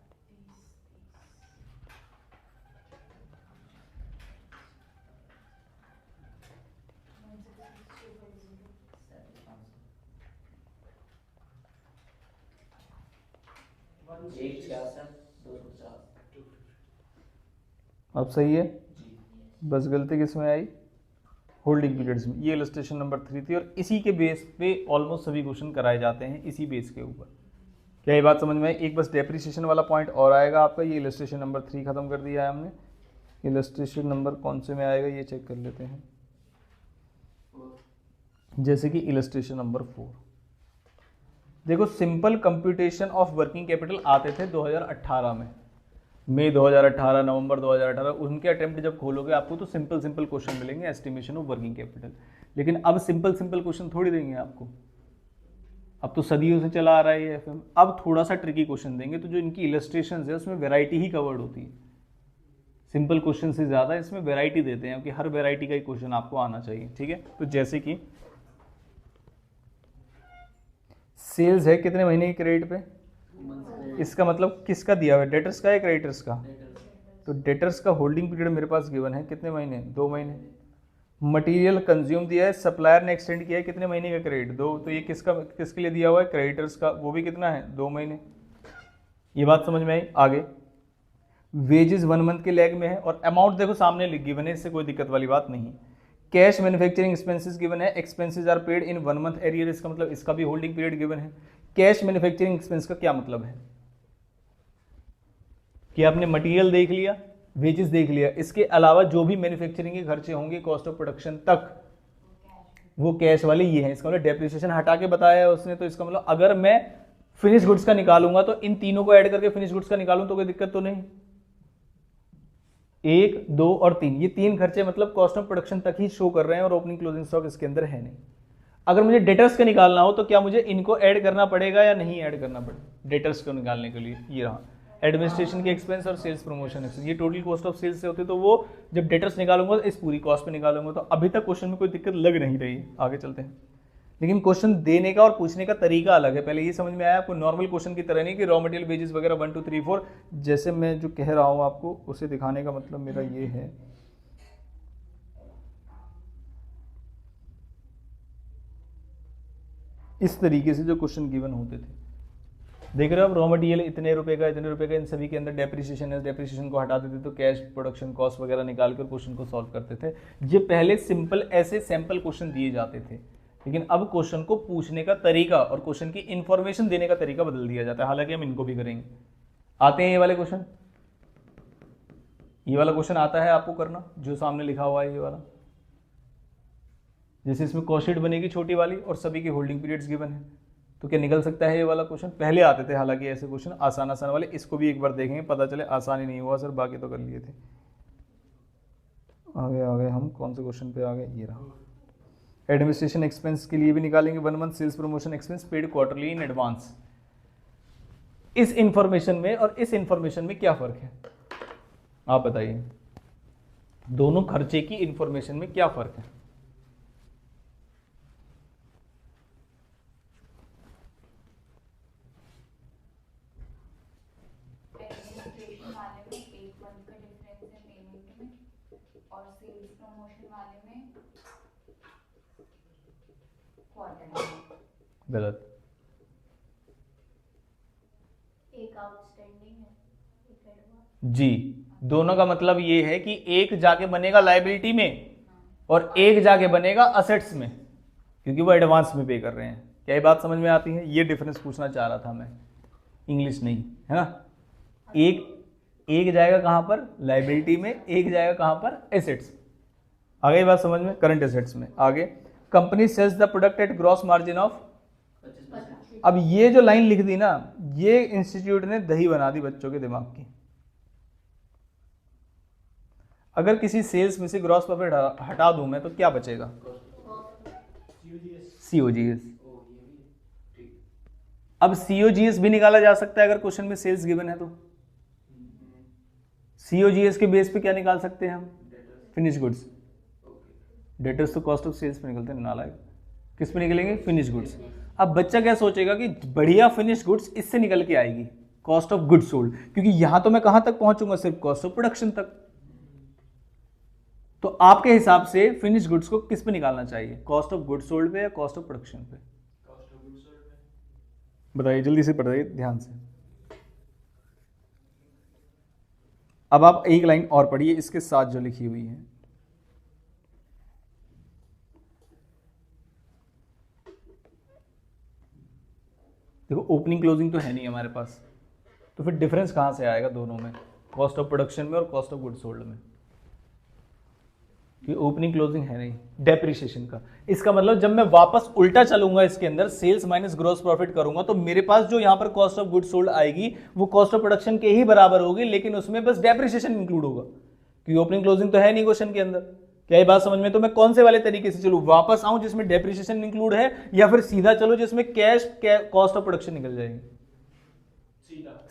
Speaker 3: एक 66,250।
Speaker 1: अब सही है।
Speaker 3: जी
Speaker 1: बस गलती किसमें आई? होल्डिंग पीरियड्स में। ये इलस्ट्रेशन नंबर 3 थी और इसी के बेस पे ऑलमोस्ट सभी क्वेश्चन कराए जाते हैं, इसी बेस के ऊपर। क्या ये बात समझ में आई? एक बस डेप्रिसिएशन वाला पॉइंट और आएगा आपका। ये इलस्ट्रेशन नंबर 3 खत्म कर दिया है हमने। इलस्ट्रेशन नंबर कौन से में आएगा ये चेक कर लेते हैं। जैसे कि इलस्ट्रेशन नंबर 4 देखो, simple computation of working capital आते थे 2018 में, मई 2018, नवंबर 2018। उनके अटेम्प्ट जब खोलोगे आपको तो सिंपल सिंपल क्वेश्चन मिलेंगे एस्टिमेशन ऑफ वर्किंग कैपिटल। लेकिन अब सिंपल सिंपल क्वेश्चन थोड़ी देंगे आपको, अब तो सदियों से चला आ रहा है ये एफएम। अब थोड़ा सा ट्रिकी क्वेश्चन देंगे, तो जो इनकी इलस्ट्रेशन है उसमें वेराइटी ही कवर्ड होती है। सिंपल क्वेश्चन से ज़्यादा इसमें वेराइटी देते हैं कि हर वेराइटी का ही क्वेश्चन आपको आना चाहिए, ठीक है। तो जैसे कि सेल्स है कितने महीने की क्रेडिट पे, इसका मतलब किसका दिया हुआ है? डेटर्स का या क्रेडिटर्स का? तो डेटर्स का होल्डिंग पीरियड मेरे पास गिवन है कितने महीने? 2 महीने। मटेरियल कंज्यूम दिया है, सप्लायर ने एक्सटेंड किया है कितने महीने का क्रेडिट? 2। तो ये किसके लिए दिया हुआ है? क्रेडिटर्स का, वो भी कितना है? 2 महीने। ये बात समझ में आई? आगे वेजेस 1 मंथ के लैग में है और अमाउंट देखो सामने गिवन है, इससे कोई दिक्कत वाली बात नहीं। कैश मैन्युफैक्चरिंग एक्सपेंसेस गिवन है, expenses are paid in 1 month arrear, इसका मतलब इसका भी होल्डिंग पीरियड गिवन है। कैश मैन्युफैक्चरिंग एक्सपेंस का क्या मतलब है कि आपने मटेरियल देख लिया, वेजेस देख लिया, इसके अलावा जो भी मैन्युफैक्चरिंग के खर्चे होंगे कॉस्ट ऑफ प्रोडक्शन तक, वो कैश वाले ये हैं। इसका मतलब डेप्रिसिएशन हटा के बताया है उसने, तो इसका मतलब अगर मैं फिनिश गुड्स का निकालूंगा तो इन तीनों को ऐड करके फिनिश गुड्स का निकालूं तो कोई दिक्कत तो नहीं। 1, 2 और 3, ये 3 खर्चे मतलब कॉस्ट ऑफ प्रोडक्शन तक ही शो कर रहे हैं और ओपनिंग क्लोजिंग स्टॉक इसके अंदर है नहीं। अगर मुझे डेटर्स का निकालना हो तो क्या मुझे इनको ऐड करना पड़ेगा या नहीं ऐड करना पड़ेगा? डेटर्स को निकालने के लिए ये रहा एडमिनिस्ट्रेशन के एक्सपेंस और सेल्स प्रमोशन एक्सपेंस, ये टोटल कॉस्ट ऑफ सेल्स से होते, तो वो जब डेटर्स निकालूंगा तो इस पूरी कॉस्ट पे निकालूंगा। तो अभी तक क्वेश्चन में कोई दिक्कत लग नहीं रही है। आगे चलते हैं। लेकिन क्वेश्चन देने का और पूछने का तरीका अलग है। पहले ये समझ में आया आपको, नॉर्मल क्वेश्चन की तरह नहीं कि रॉ मटेरियल वेजेस वगैरह 1 2 3 4, जैसे मैं जो कह रहा हूँ आपको उसे दिखाने का मतलब मेरा ये है। इस तरीके से जो क्वेश्चन गिवन होते थे, देख रहे हो आप, रॉ मटेरियल इतने रुपए का, इतने रुपए का, इन सभी के अंदर डेप्रिसिएशन है, डेप्रिसिएशन को हटा देते तो कैश प्रोडक्शन कॉस्ट वगैरह निकाल कर क्वेश्चन को सॉल्व करते थे। ये पहले सिंपल ऐसे सैंपल क्वेश्चन दिए जाते थे, लेकिन अब क्वेश्चन को पूछने का तरीका और क्वेश्चन की इंफॉर्मेशन देने का तरीका बदल दिया जाता है। हालांकि हम इनको भी करेंगे। आते हैं ये वाले क्वेश्चन, ये वाला क्वेश्चन आता है आपको करना जो सामने लिखा हुआ है ये वाला। जैसे इसमें कॉस्ट शीट बनेगी छोटी वाली और सभी के होल्डिंग पीरियड्स गिवन है, तो क्या निकल सकता है ये वाला क्वेश्चन? पहले आते थे हालांकि ऐसे क्वेश्चन आसान आसान वाले, इसको भी एक बार देखेंगे, पता चले आसान ही नहीं हुआ सर, बाकी तो कर लिए थे। आगे हम कौन से क्वेश्चन पे आ गए? ये रहा। एडमिनिस्ट्रेशन एक्सपेंस के लिए भी निकालेंगे 1 month sales promotion expense paid quarterly in advance. इस इंफॉर्मेशन में और इस इंफॉर्मेशन में क्या फर्क है आप बताइए? दोनों खर्चे की इंफॉर्मेशन में क्या फर्क है?
Speaker 4: और सेल्स प्रमोशन वाले में क्वार्टर।
Speaker 1: गलत।
Speaker 2: एक आउटस्टैंडिंग है, एक एडवांस।
Speaker 1: जी, दोनों का मतलब ये है कि एक जाके बनेगा लायबिलिटी में और एक जाके बनेगा असेट्स में, क्योंकि वो एडवांस में पे कर रहे हैं। क्या ये बात समझ में आती है? ये डिफरेंस पूछना चाह रहा था मैं, इंग्लिश नहीं, है ना। एक जाएगा कहाँ पर? लायबिलिटी में। एक जाएगा कहाँ पर? एसेट्स। आ गई बात समझ में? करंट एसेट्स में। आगे, company sells the product at gross margin of.
Speaker 3: 25%।
Speaker 1: अब ये जो लाइन लिख दी ना, ये इंस्टीट्यूट ने दही बना दी बच्चों के दिमाग की। अगर किसी सेल्स में से ग्रॉस प्रॉफिट हटा दूं मैं तो क्या बचेगा? COGS। अब COGS भी निकाला जा सकता है अगर क्वेश्चन में सेल्स गिवन है तो। COGS के बेस पे क्या निकाल सकते हैं हम? Finish goods. डेटर्स तो कॉस्ट ऑफ सेल्स पे निकलते हैं, नालायक। किस पे निकलेंगे? Finish goods. अब बच्चा क्या सोचेगा कि बढ़िया फिनिश गुड्स इससे निकल के आएगी, कॉस्ट ऑफ गुड्स सोल्ड, क्योंकि यहां तो मैं कहां तक पहुंचूंगा? सिर्फ कॉस्ट ऑफ प्रोडक्शन तक। तो आपके हिसाब से फिनिश गुड्स को किस पे निकालना चाहिए? कॉस्ट ऑफ गुड्स सोल्ड पे या कॉस्ट ऑफ प्रोडक्शन पे? बताइए, जल्दी से पढ़ाइए ध्यान से। अब आप एक लाइन और पढ़िए इसके साथ जो लिखी हुई है। देखो, ओपनिंग क्लोजिंग तो है नहीं हमारे पास, तो फिर डिफरेंस कहां से आएगा दोनों में? कॉस्ट ऑफ प्रोडक्शन में और कॉस्ट ऑफ गुड्स सोल्ड में। कि ओपनिंग क्लोजिंग है नहीं, डेप्रिसिएशन का। इसका मतलब जब मैं वापस उल्टा चलूंगा इसके अंदर, सेल्स माइनस ग्रॉस प्रॉफिट करूंगा, तो मेरे पास जो यहां पर कॉस्ट ऑफ गुड्स सोल्ड आएगी वो कॉस्ट ऑफ प्रोडक्शन के ही बराबर होगी, लेकिन उसमें बस डेप्रिसिएशन इंक्लूड होगा, क्योंकि ओपनिंग क्लोजिंग तो है नहीं क्वेश्चन के अंदर। क्या ये बात समझ में? तो मैं कौन से वाले तरीके से चलूं? वापस आऊं जिसमें डेप्रिसिएशन इंक्लूड है, या फिर सीधा चलो जिसमें कैश कॉस्ट ऑफ प्रोडक्शन निकल जाएगी?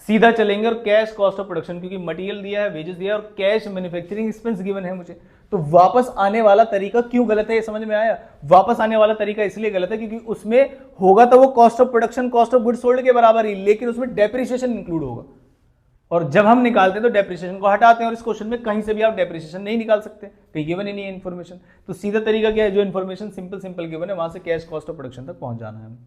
Speaker 1: सीधा चलेंगे और कैश कॉस्ट ऑफ प्रोडक्शन, क्योंकि मटेरियल दिया है, वेजेस दिया है और कैश मैन्युफैक्चरिंग एक्सपेंस गिवन है मुझे। तो वापस आने वाला तरीका क्यों गलत है, ये समझ में आया? वापस आने वाला तरीका इसलिए गलत है क्योंकि उसमें होगा तो वो cost of production cost of goods sold के बराबर ही, लेकिन उसमें डेप्रिसिएशन इंक्लूड होगा। और जब हम निकालते हैं तो डेप्रिसिएशन को हटाते हैं, और इस क्वेश्चन में कहीं से भी आप डेप्रिसिएशन नहीं निकाल सकते, कहीं गिवन ही नहीं है इन्फॉर्मेशन। तो सीधा तरीका क्या है? जो इन्फॉर्मेशन सिंपल गिवन है वहां से कैश कॉस्ट ऑफ प्रोडक्शन तक पहुंच जाना है हमें।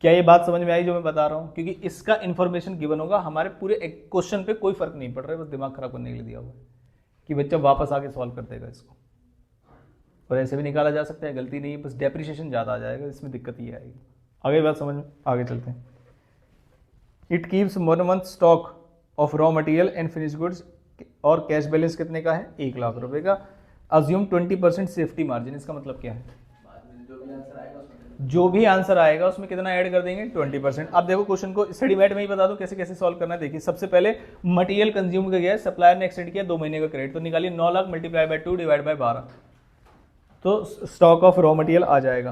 Speaker 1: क्या ये बात समझ में आई जो मैं बता रहा हूं? क्योंकि इसका इन्फॉर्मेशन गिवन होगा, हमारे पूरे क्वेश्चन पे कोई फर्क नहीं पड़ रहा है, बस दिमाग खराब करने के लिए दिया हुआ है कि बच्चा वापस आके सॉल्व कर देगा इसको। और ऐसे भी निकाला जा सकता है, गलती नहीं है, बस डेप्रिसिएशन ज़्यादा आ जाएगा, इसमें दिक्कत ये आएगी। आगे बात समझ में? आगे चलते हैं। It keeps 1 month stock of raw material and finish goods, और कैश बैलेंस कितने का है? 1 लाख रुपए का। Assume 20% safety margin. इसका मतलब क्या है? जो भी आंसर आएगा उसमें कितना ऐड कर देंगे? 20%। अब देखो क्वेश्चन को स्टडी मैट में ही बता दो कैसे कैसे सॉल्व करना है। देखिए, सबसे पहले मटेरियल कंज्यूम का गया है, सप्लायर ने एक्सटेंड किया 2 महीने का क्रेडिट, तो निकालिए 9 lakh multiply by 2 divide by 12, तो स्टॉक ऑफ रॉ मटेरियल आ जाएगा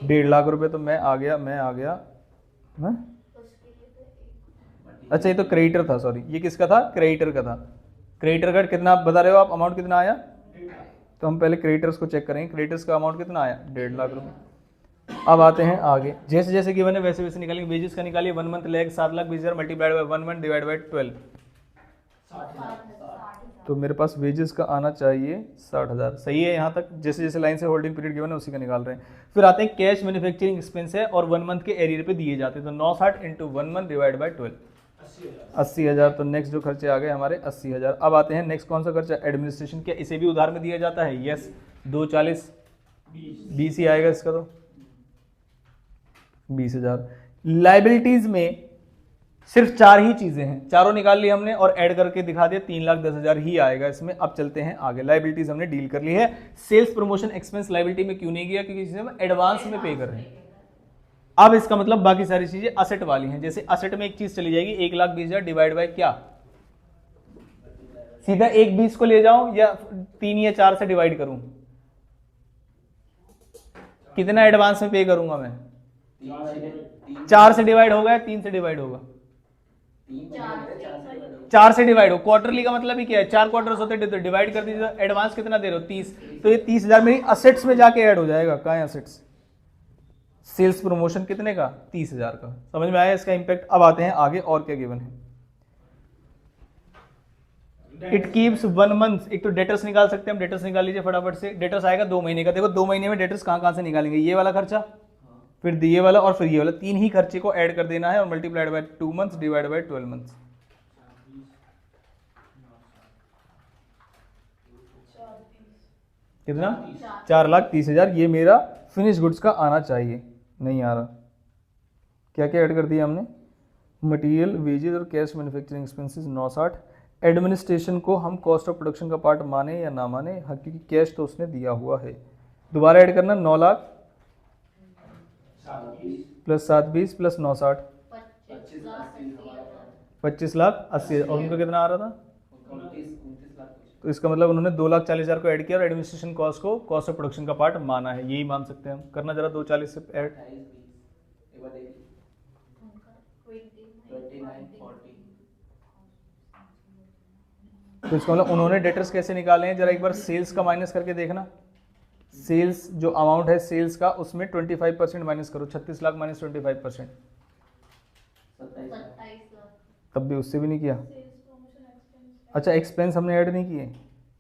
Speaker 1: 1.5 लाख रुपए। तो मैं आ गया हाँ? अच्छा, ये तो क्रेडिटर था, सॉरी, ये किसका था? क्रेडिटर का था। क्रेडिटर का कितना आप बता रहे हो? आप अमाउंट कितना आया? तो हम पहले क्रेडिटर्स को चेक करेंगे। क्रेडिटर्स का अमाउंट कितना आया? 1.5 लाख रुपए। अब आते हैं आगे, जैसे जैसे गिवन है वैसे वैसे निकालेंगे। वेजेस का निकालिए 1 month lag 7,20,000 multiplied by 1 month divide by 12, तो मेरे पास वेजेस का आना चाहिए 60,000। सही है यहाँ तक? जैसे जैसे लाइन से होल्डिंग पीरियड गिवन है उसी का निकाल रहे हैं। फिर आते हैं कैश मैन्युफैक्चरिंग एक्सपेंस है और 1 मंथ के एरियर पे दिए जाते हैं, तो 960 इंटू 1 मंथ डिवाइड बाय 12, 80,000। तो नेक्स्ट जो खर्चे आ गए हमारे 80,000। अब आते हैं नेक्स्ट कौन सा खर्चा? एडमिनिस्ट्रेशन। क्या इसे भी उधार में दिया जाता है? यस, 240 20 ही आएगा इसका, तो 20,000। लाइबिलिटीज में सिर्फ 4 ही चीजें हैं, चारों निकाल ली हमने और ऐड करके दिखा दिया, 3,10,000 ही आएगा इसमें। अब चलते हैं आगे, लाइबिलिटीज हमने डील कर ली है। सेल्स प्रमोशन एक्सपेंस लाइबिलिटी में क्यों नहीं गया? क्योंकि इसे हम एडवांस में पे कर रहे हैं। अब इसका मतलब बाकी सारी चीजें असेट वाली हैं। जैसे असेट में एक चीज चली जाएगी, 1,20,000 डिवाइड बाय क्या? सीधा 1,20 को ले जाऊं या 3 या 4 से डिवाइड करूं? कितना एडवांस में पे करूंगा मैं? 4 से डिवाइड होगा या 3 से डिवाइड होगा? 4 से डिवाइड हो। क्वार्टरली का मतलब ही क्या है? 4 क्वार्टर्स होते हैं, तो डिवाइड कर दीजिए। एडवांस कितना दे रहे हो? 30, तो ये 30,000 मेरी असेट्स में जाके ऐड हो जाएगा। कहाँ है असेट्स? सेल्स प्रमोशन कितने का? 30,000 का। समझ में आया इसका इंपैक्ट? अब आते हैं आगे और क्या गिवन है। It keeps 1 month. एक तो डेटर्स निकाल सकते हैं हम, डेटर्स निकाल लीजिए फटाफट से। डेटर्स आएगा 2 महीने का। देखो 2 महीने में डेटर्स कहाँ से निकालेंगे, ये वाला खर्चा,
Speaker 3: हाँ
Speaker 1: फिर ये वाला और फिर ये वाला, 3 ही खर्चे को ऐड कर देना है और multiplied by 2 months divide by 12 months. कितना? 4,30,000 ये मेरा फिनिश गुड्स का आना चाहिए। नहीं आ रहा। क्या क्या ऐड कर दिया हमने? मटेरियल, वेजेस और कैश मैन्युफैक्चरिंग एक्सपेंसेस 960। एडमिनिस्ट्रेशन को हम कॉस्ट ऑफ प्रोडक्शन का पार्ट माने या ना माने, हकीकी कैश तो उसने दिया हुआ है। दोबारा ऐड करना 9 लाख प्लस 720 प्लस 960 25 लाख 80 और उनका कितना आ रहा था?
Speaker 3: 29 लाख कुछ।
Speaker 1: तो इसका मतलब उन्होंने 2,40,000 को ऐड किया और एडमिनिस्ट्रेशन कॉस्ट को कॉस्ट ऑफ प्रोडक्शन का पार्ट माना है। यही मान सकते हैं हम। करना जरा 240 से ऐड।
Speaker 3: 28 20 एक बार देखिए 29 40
Speaker 1: तो इसका मतलब उन्होंने डेटर्स कैसे निकाले हैं, जरा एक बार सेल्स का माइनस करके देखना। सेल्स जो अमाउंट है सेल्स का, उसमें 25% माइनस करो। 36 लाख माइनस 25%,
Speaker 3: 27 लाख।
Speaker 1: तब भी उससे भी नहीं किया। अच्छा, एक्सपेंस हमने ऐड नहीं किए।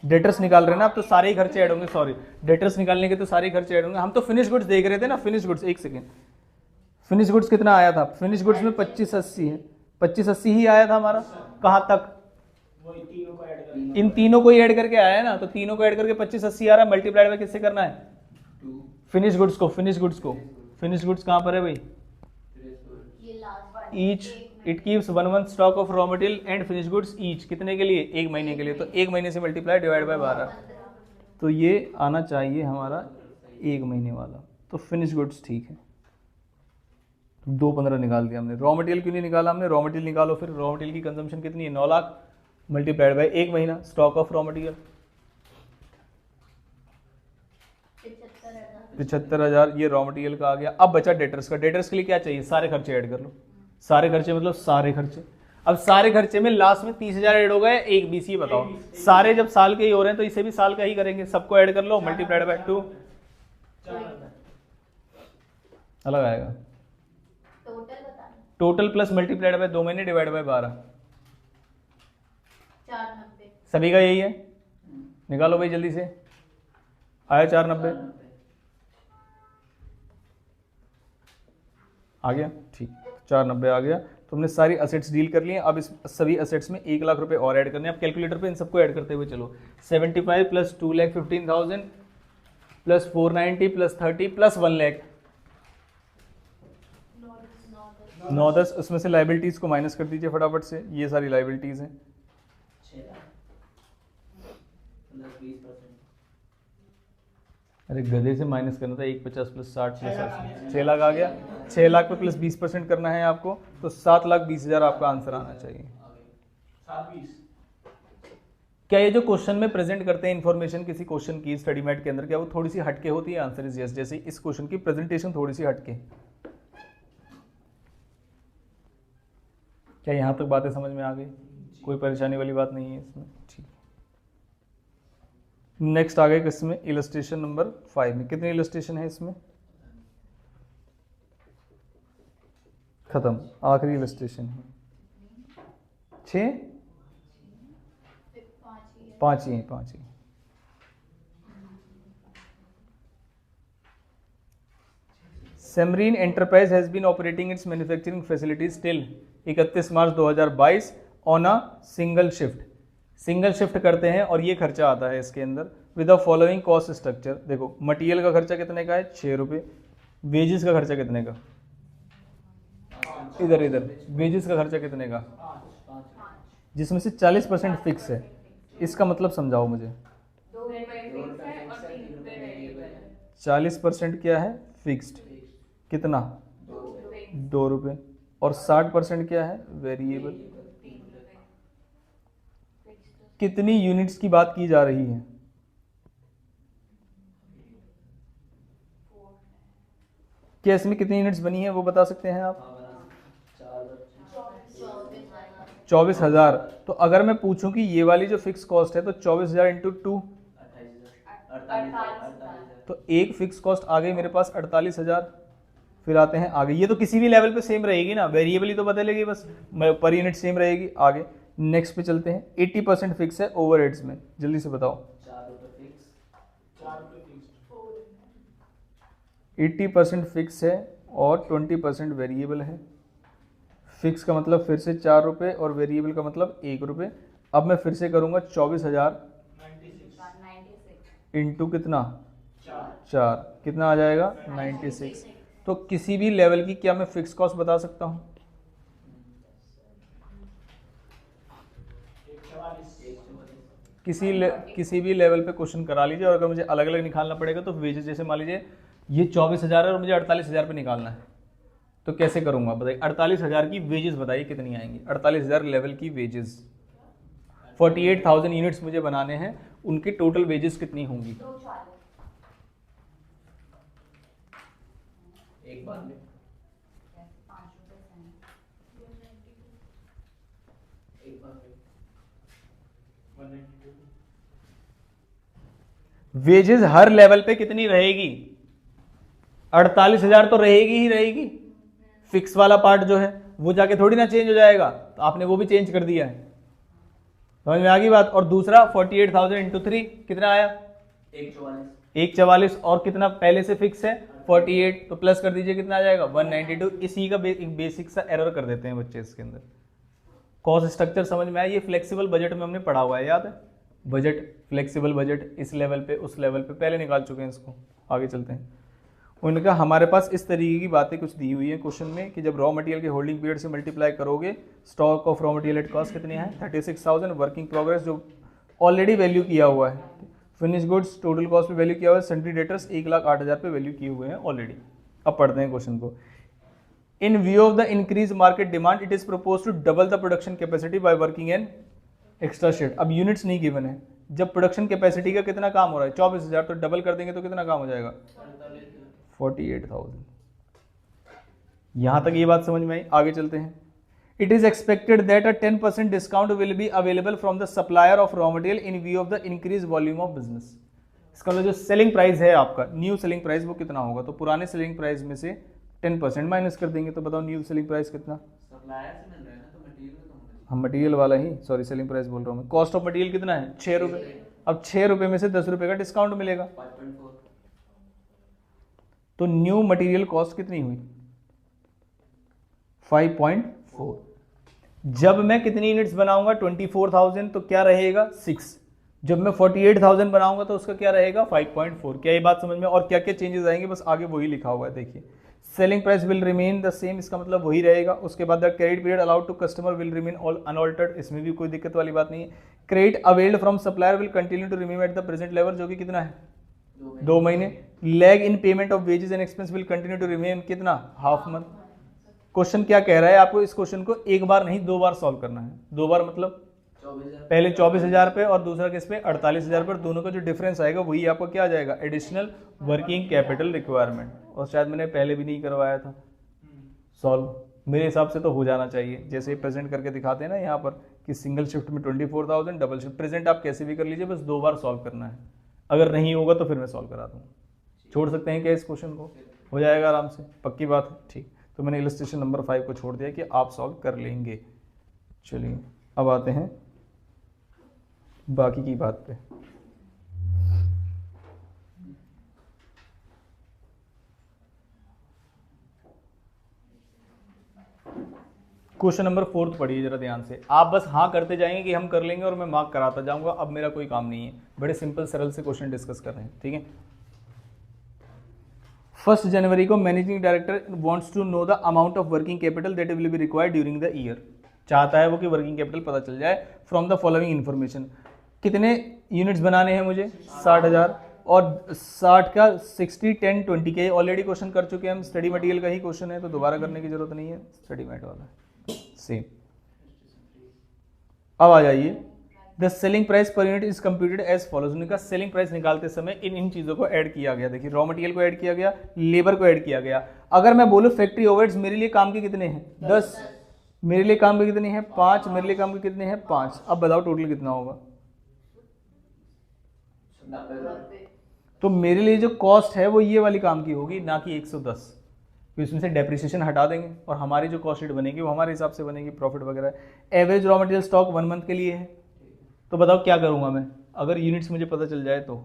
Speaker 1: डेटर्स निकाल रहे हैं ना आप, तो सारे ही खर्चे ऐड होंगे। सॉरी, डेटर्स निकालने के तो सारे ही खर्चे ऐड होंगे। हम तो फिनिश गुड्स देख रहे थे ना। फिनिश गुड्स, एक सेकेंड, फिनिश गुड्स कितना आया था? फिनिश गुड्स में 2580 है। 2580 ही आया था हमारा। कहाँ तक? इन तीनों को ही ऐड करके आया है ना, तो तीनों को ऐड करके 2580 आ रहा है। मल्टीप्लाइड बाय किससे करना है?
Speaker 3: 2
Speaker 1: फिनिश गुड्स को। फिनिश गुड्स को, फिनिश गुड्स कहाँ पर है भाई?
Speaker 2: ये last
Speaker 1: each it keeps 1 month stock of raw material and finish goods each. कितने के लिए? 1 महीने के लिए। तो 1 महीने से मल्टीप्लाई डिवाइड बाय 12, तो ये आना चाहिए हमारा 1 महीने वाला। तो फिनिश गुड्स ठीक है। 215 निकाल दिया हमने। रॉ मटेरियल क्यों नहीं निकाला हमने? रॉ मटेरियल निकालो फिर। रॉ मटेरियल की कंजम्पशन कितनी है? 9 लाख मल्टीप्लाइड बाय 1 महीना स्टॉक ऑफ रॉ मटेरियल 75,000। ये रॉ मटेरियल का आ गया। अब बचा डेटर्स का। डेटर्स के लिए क्या चाहिए? सारे खर्चे ऐड कर लो। सारे खर्चे मतलब सारे खर्चे। अब सारे खर्चे में लास्ट में 30,000 ऐड हो गए। एक बीसी बताओ। सारे जब साल के ही हो रहे हैं तो इसे भी साल का ही करेंगे। सबको ऐड कर लो, मल्टीप्लाइड बाय 2 अलग आएगा।
Speaker 2: टोटल बताना।
Speaker 1: टोटल प्लस मल्टीप्लाइड बाय 2 महीने डिवाइड बाय 12,
Speaker 2: 490।
Speaker 1: सभी का यही है। निकालो भाई जल्दी से। आया 490 आ गया। ठीक, 490 आ गया। तो हमने सारी असेट्स डील कर लिए। अब इस सभी असेट्स में 1 लाख रुपए और ऐड करने हैं। अब कैलकुलेटर पे इन सबको ऐड करते हुए चलो। 75 plus 2,15,000 plus 490 plus 30 plus 1 lakh 9-10। उसमें से लाइबिलिटीज को माइनस कर दीजिए फटाफट से। ये सारी लाइबिलिटीज हैं।
Speaker 3: 6 लाख प्लस 20%।
Speaker 1: अरे गधे से माइनस करना था। 150 प्लस 60 प्लस 80, 6 लाख आ गया। 6 लाख पे प्लस 20% करना है आपको, तो 7,20,000 आपका आंसर आना चाहिए।
Speaker 3: 720।
Speaker 1: क्या ये जो क्वेश्चन में प्रेजेंट करते हैं इन्फॉर्मेशन किसी क्वेश्चन की स्टडी मैट के अंदर, क्या वो थोड़ी सी हटके होती है? Answer is yes. जैसे इस क्वेश्चन की प्रेजेंटेशन थोड़ी सी हटके। क्या यहाँ तक बातें समझ में आ गई? कोई परेशानी वाली बात नहीं है इसमें? ठीक। नेक्स्ट आ गए किसमें? इलस्ट्रेशन नंबर 5 में। कितनी इलस्ट्रेशन है इसमें? खत्म, आखिरी इलस्ट्रेशन है। 6 5 ही हैं, 5 ही। Semrin enterprise has been operating its manufacturing facilities till 31 March 2022 on a single shift. Single shift करते हैं और ये खर्चा आता है इसके अंदर with the following cost structure. देखो, मटेरियल का खर्चा कितने का है? 6 रुपये। वेजेस का खर्चा कितने का? इधर इधर वेजेस का खर्चा कितने का?
Speaker 3: 5
Speaker 1: जिसमें से 40% फिक्स है। इसका मतलब समझाओ मुझे। 40% क्या है? फिक्स्ड। कितना? 2 रुपये। और 60% क्या है? वेरिएबल। कितनी यूनिट्स की बात की जा रही है? क्या इसमें कितनी यूनिट्स बनी है वो बता सकते हैं आप? 24,000। तो अगर मैं पूछूं कि ये वाली जो फिक्स कॉस्ट है तो 24,000 इंटू 2,
Speaker 3: 48,000।
Speaker 1: तो एक फिक्स कॉस्ट आ गई मेरे पास 48,000। फिर आते हैं आगे। ये तो किसी भी लेवल पे सेम रहेगी ना, वेरिएबल ही तो बदलेगी बस, पर यूनिट सेम रहेगी। आगे नेक्स्ट पे चलते हैं। 80% फिक्स है ओवरहेड्स में, जल्दी से बताओ।
Speaker 3: 4 रुपये फिक्स।
Speaker 4: 4
Speaker 1: 80% फिक्स है और 20% वेरिएबल है। फिक्स का मतलब फिर से 4 रुपये और वेरिएबल का मतलब 1 रुपये। अब मैं फिर से करूँगा 24,000 इंटू कितना 4, कितना आ जाएगा 96। तो किसी भी लेवल की क्या मैं फिक्स कॉस्ट बता सकता हूँ?
Speaker 3: 144।
Speaker 1: किसी भी लेवल पे क्वेश्चन करा लीजिए, और अगर मुझे अलग अलग निकालना पड़ेगा तो वेजेस, जैसे मान लीजिए ये 24,000 है और मुझे 48,000 पे निकालना है, तो कैसे करूंगा बताइए। 48,000 की वेजेस बताइए कितनी आएंगी। 48,000 लेवल की वेजेस, 48,000 यूनिट्स मुझे बनाने हैं, उनकी टोटल वेजेस कितनी होंगी?
Speaker 3: 1 बार में 1 बार में 192।
Speaker 1: वेजेस हर लेवल पे कितनी रहेगी? 48,000 तो रहेगी ही रहेगी। फिक्स वाला पार्ट जो है वो जाके थोड़ी ना चेंज हो जाएगा, तो आपने वो भी चेंज कर दिया है। समझ में आ गई बात। और दूसरा 48,000 इंटू 3 कितना आया? 144। और कितना पहले से फिक्स है? 48, तो प्लस कर दीजिए, कितना आ जाएगा? 192। इसी का एक बेसिक सा एरर कर देते हैं बच्चे इसके अंदर। कॉस्ट स्ट्रक्चर समझ में आया? ये फ्लेक्सिबल बजट में हमने पढ़ा हुआ है, याद है? बजट, फ्लेक्सिबल बजट, इस लेवल पे उस लेवल पे पहले निकाल चुके हैं इसको। आगे चलते हैं। उनका हमारे पास इस तरीके की बातें कुछ दी हुई है क्वेश्चन में कि जब रॉ मटेरियल के होल्डिंग पीरियड से मल्टीप्लाई करोगे, stock of raw material at cost कितने हैं? 36,000। वर्किंग प्रोग्रेस जो ऑलरेडी वैल्यू किया हुआ है, फिनिश गुड्स टोटल कॉस्ट पे वैल्यू किया हुआ है, सन्ड्री डेटर्स 1,08,000 पे वैल्यू किए हुए हैं ऑलरेडी। अब पढ़ते हैं क्वेश्चन को। In view of the increase market demand it is propose to double the production capacity by working an extra shift. अब यूनिट्स नहीं गिवन है, जब प्रोडक्शन कैपेसिटी का कितना काम हो रहा है? 24,000, तो डबल कर देंगे तो कितना काम हो जाएगा? 48,000। यहां तक ये बात समझ में आई? आगे चलते हैं। It is expected that a 10% discount will be available from the supplier of raw material in view of the increase volume of business. इसका मतलब जो सेलिंग प्राइस है आपका, न्यू सेलिंग प्राइस, वो कितना होगा? तो पुराने सेलिंग प्राइस में से 10% माइनस कर देंगे, तो बताओ न्यू सेलिंग प्राइस कितना?
Speaker 3: सप्लायर से मिल रहा है ना, तो मटेरियल का तो होना चाहिए।
Speaker 1: हम मटेरियल वाला ही, सॉरी सेलिंग प्राइस बोल रहा हूँ मैं। कॉस्ट ऑफ मटेरियल कितना है? 6 रुपये। अब 6 रुपये में से 10 रुपये का डिस्काउंट मिलेगा,
Speaker 3: 5.4।
Speaker 1: तो न्यू मटेरियल कॉस्ट कितनी हुई? 5.4। जब मैं कितनी यूनिट्स बनाऊंगा? 24,000, तो क्या रहेगा? 6। जब मैं 48,000 बनाऊंगा तो उसका क्या रहेगा? 5.4। क्या ये बात समझ में? और क्या क्या चेंजेस आएंगे, बस आगे वही लिखा हुआ है, देखिए। Selling price will remain the same, इसका मतलब वही रहेगा। उसके बाद the credit period allowed to customer will remain unaltered, इसमें भी कोई दिक्कत वाली बात नहीं है। Credit availed from supplier will continue to remain at the present level, जो कि कितना है? 2 महीने। Lag in payment of wages and expense will continue to remain कितना? Half month. क्वेश्चन क्या कह रहा है? आपको इस क्वेश्चन को एक बार नहीं 2 बार सॉल्व करना है। 2 बार मतलब
Speaker 3: 24,000।
Speaker 1: पहले 24,000 पे और दूसरा किस पे? 48,000 पर। दोनों का जो डिफरेंस आएगा वही आपको क्या आ जाएगा? Additional working capital requirement. और शायद मैंने पहले भी नहीं करवाया था सॉल्व, मेरे हिसाब से तो हो जाना चाहिए। जैसे प्रेजेंट करके दिखाते हैं ना यहाँ पर कि सिंगल शिफ्ट में 24,000, डबल शिफ्ट। प्रेजेंट आप कैसे भी कर लीजिए, बस 2 बार सॉल्व करना है। अगर नहीं होगा तो फिर मैं सॉल्व करा दूँगा। छोड़ सकते हैं क्या इस क्वेश्चन को? हो जाएगा आराम से, पक्की बात है? ठीक, तो मैंने इलस्ट्रेशन नंबर 5 को छोड़ दिया कि आप सॉल्व कर लेंगे। चलिए अब आते हैं बाकी की बात पे। क्वेश्चन नंबर 4 पढ़िए जरा ध्यान से। आप बस हाँ करते जाएंगे कि हम कर लेंगे और मैं मार्क कराता जाऊंगा। अब मेरा कोई काम नहीं है, बड़े सिंपल सरल से क्वेश्चन डिस्कस कर रहे हैं, ठीक है। 1 जनवरी को managing director wants to know the amount of working capital that will be required during the year. चाहता है वो कि वर्किंग कैपिटल पता चल जाए फ्रॉम द फॉलोइंग इन्फॉर्मेशन। कितने यूनिट्स बनाने हैं मुझे? 60,000। और 60 का 60, 10, 20 के ऑलरेडी क्वेश्चन कर चुके हैं हम। स्टडी मटेरियल का ही क्वेश्चन है तो दोबारा करने की जरूरत नहीं है, स्टडी मैट वाला सेम। अब आ जाइए, the selling price per unit is computed as follows. उनका सेलिंग प्राइस निकालते समय इन चीजों को ऐड किया गया। देखिए, रॉ मटेरियल को ऐड किया गया, लेबर को ऐड किया गया। अगर मैं बोलूं फैक्ट्री ओवरहेड्स मेरे लिए काम के कितने हैं? 10। मेरे लिए काम के कितने हैं? 5। मेरे लिए काम के कितने हैं? 5। अब बताओ टोटल कितना होगा?
Speaker 3: 90।
Speaker 1: तो मेरे लिए जो कॉस्ट है वो ये वाली काम की होगी, ना कि 110, कि इसमें से डेप्रिसिएशन हटा देंगे और हमारी जो कॉस्ट शीट बनेगी वो हमारे हिसाब से बनेगी, प्रॉफिट वगैरह। Average raw material stock 1 month के लिए है, तो बताओ क्या करूँगा मैं, अगर यूनिट्स मुझे पता चल जाए तो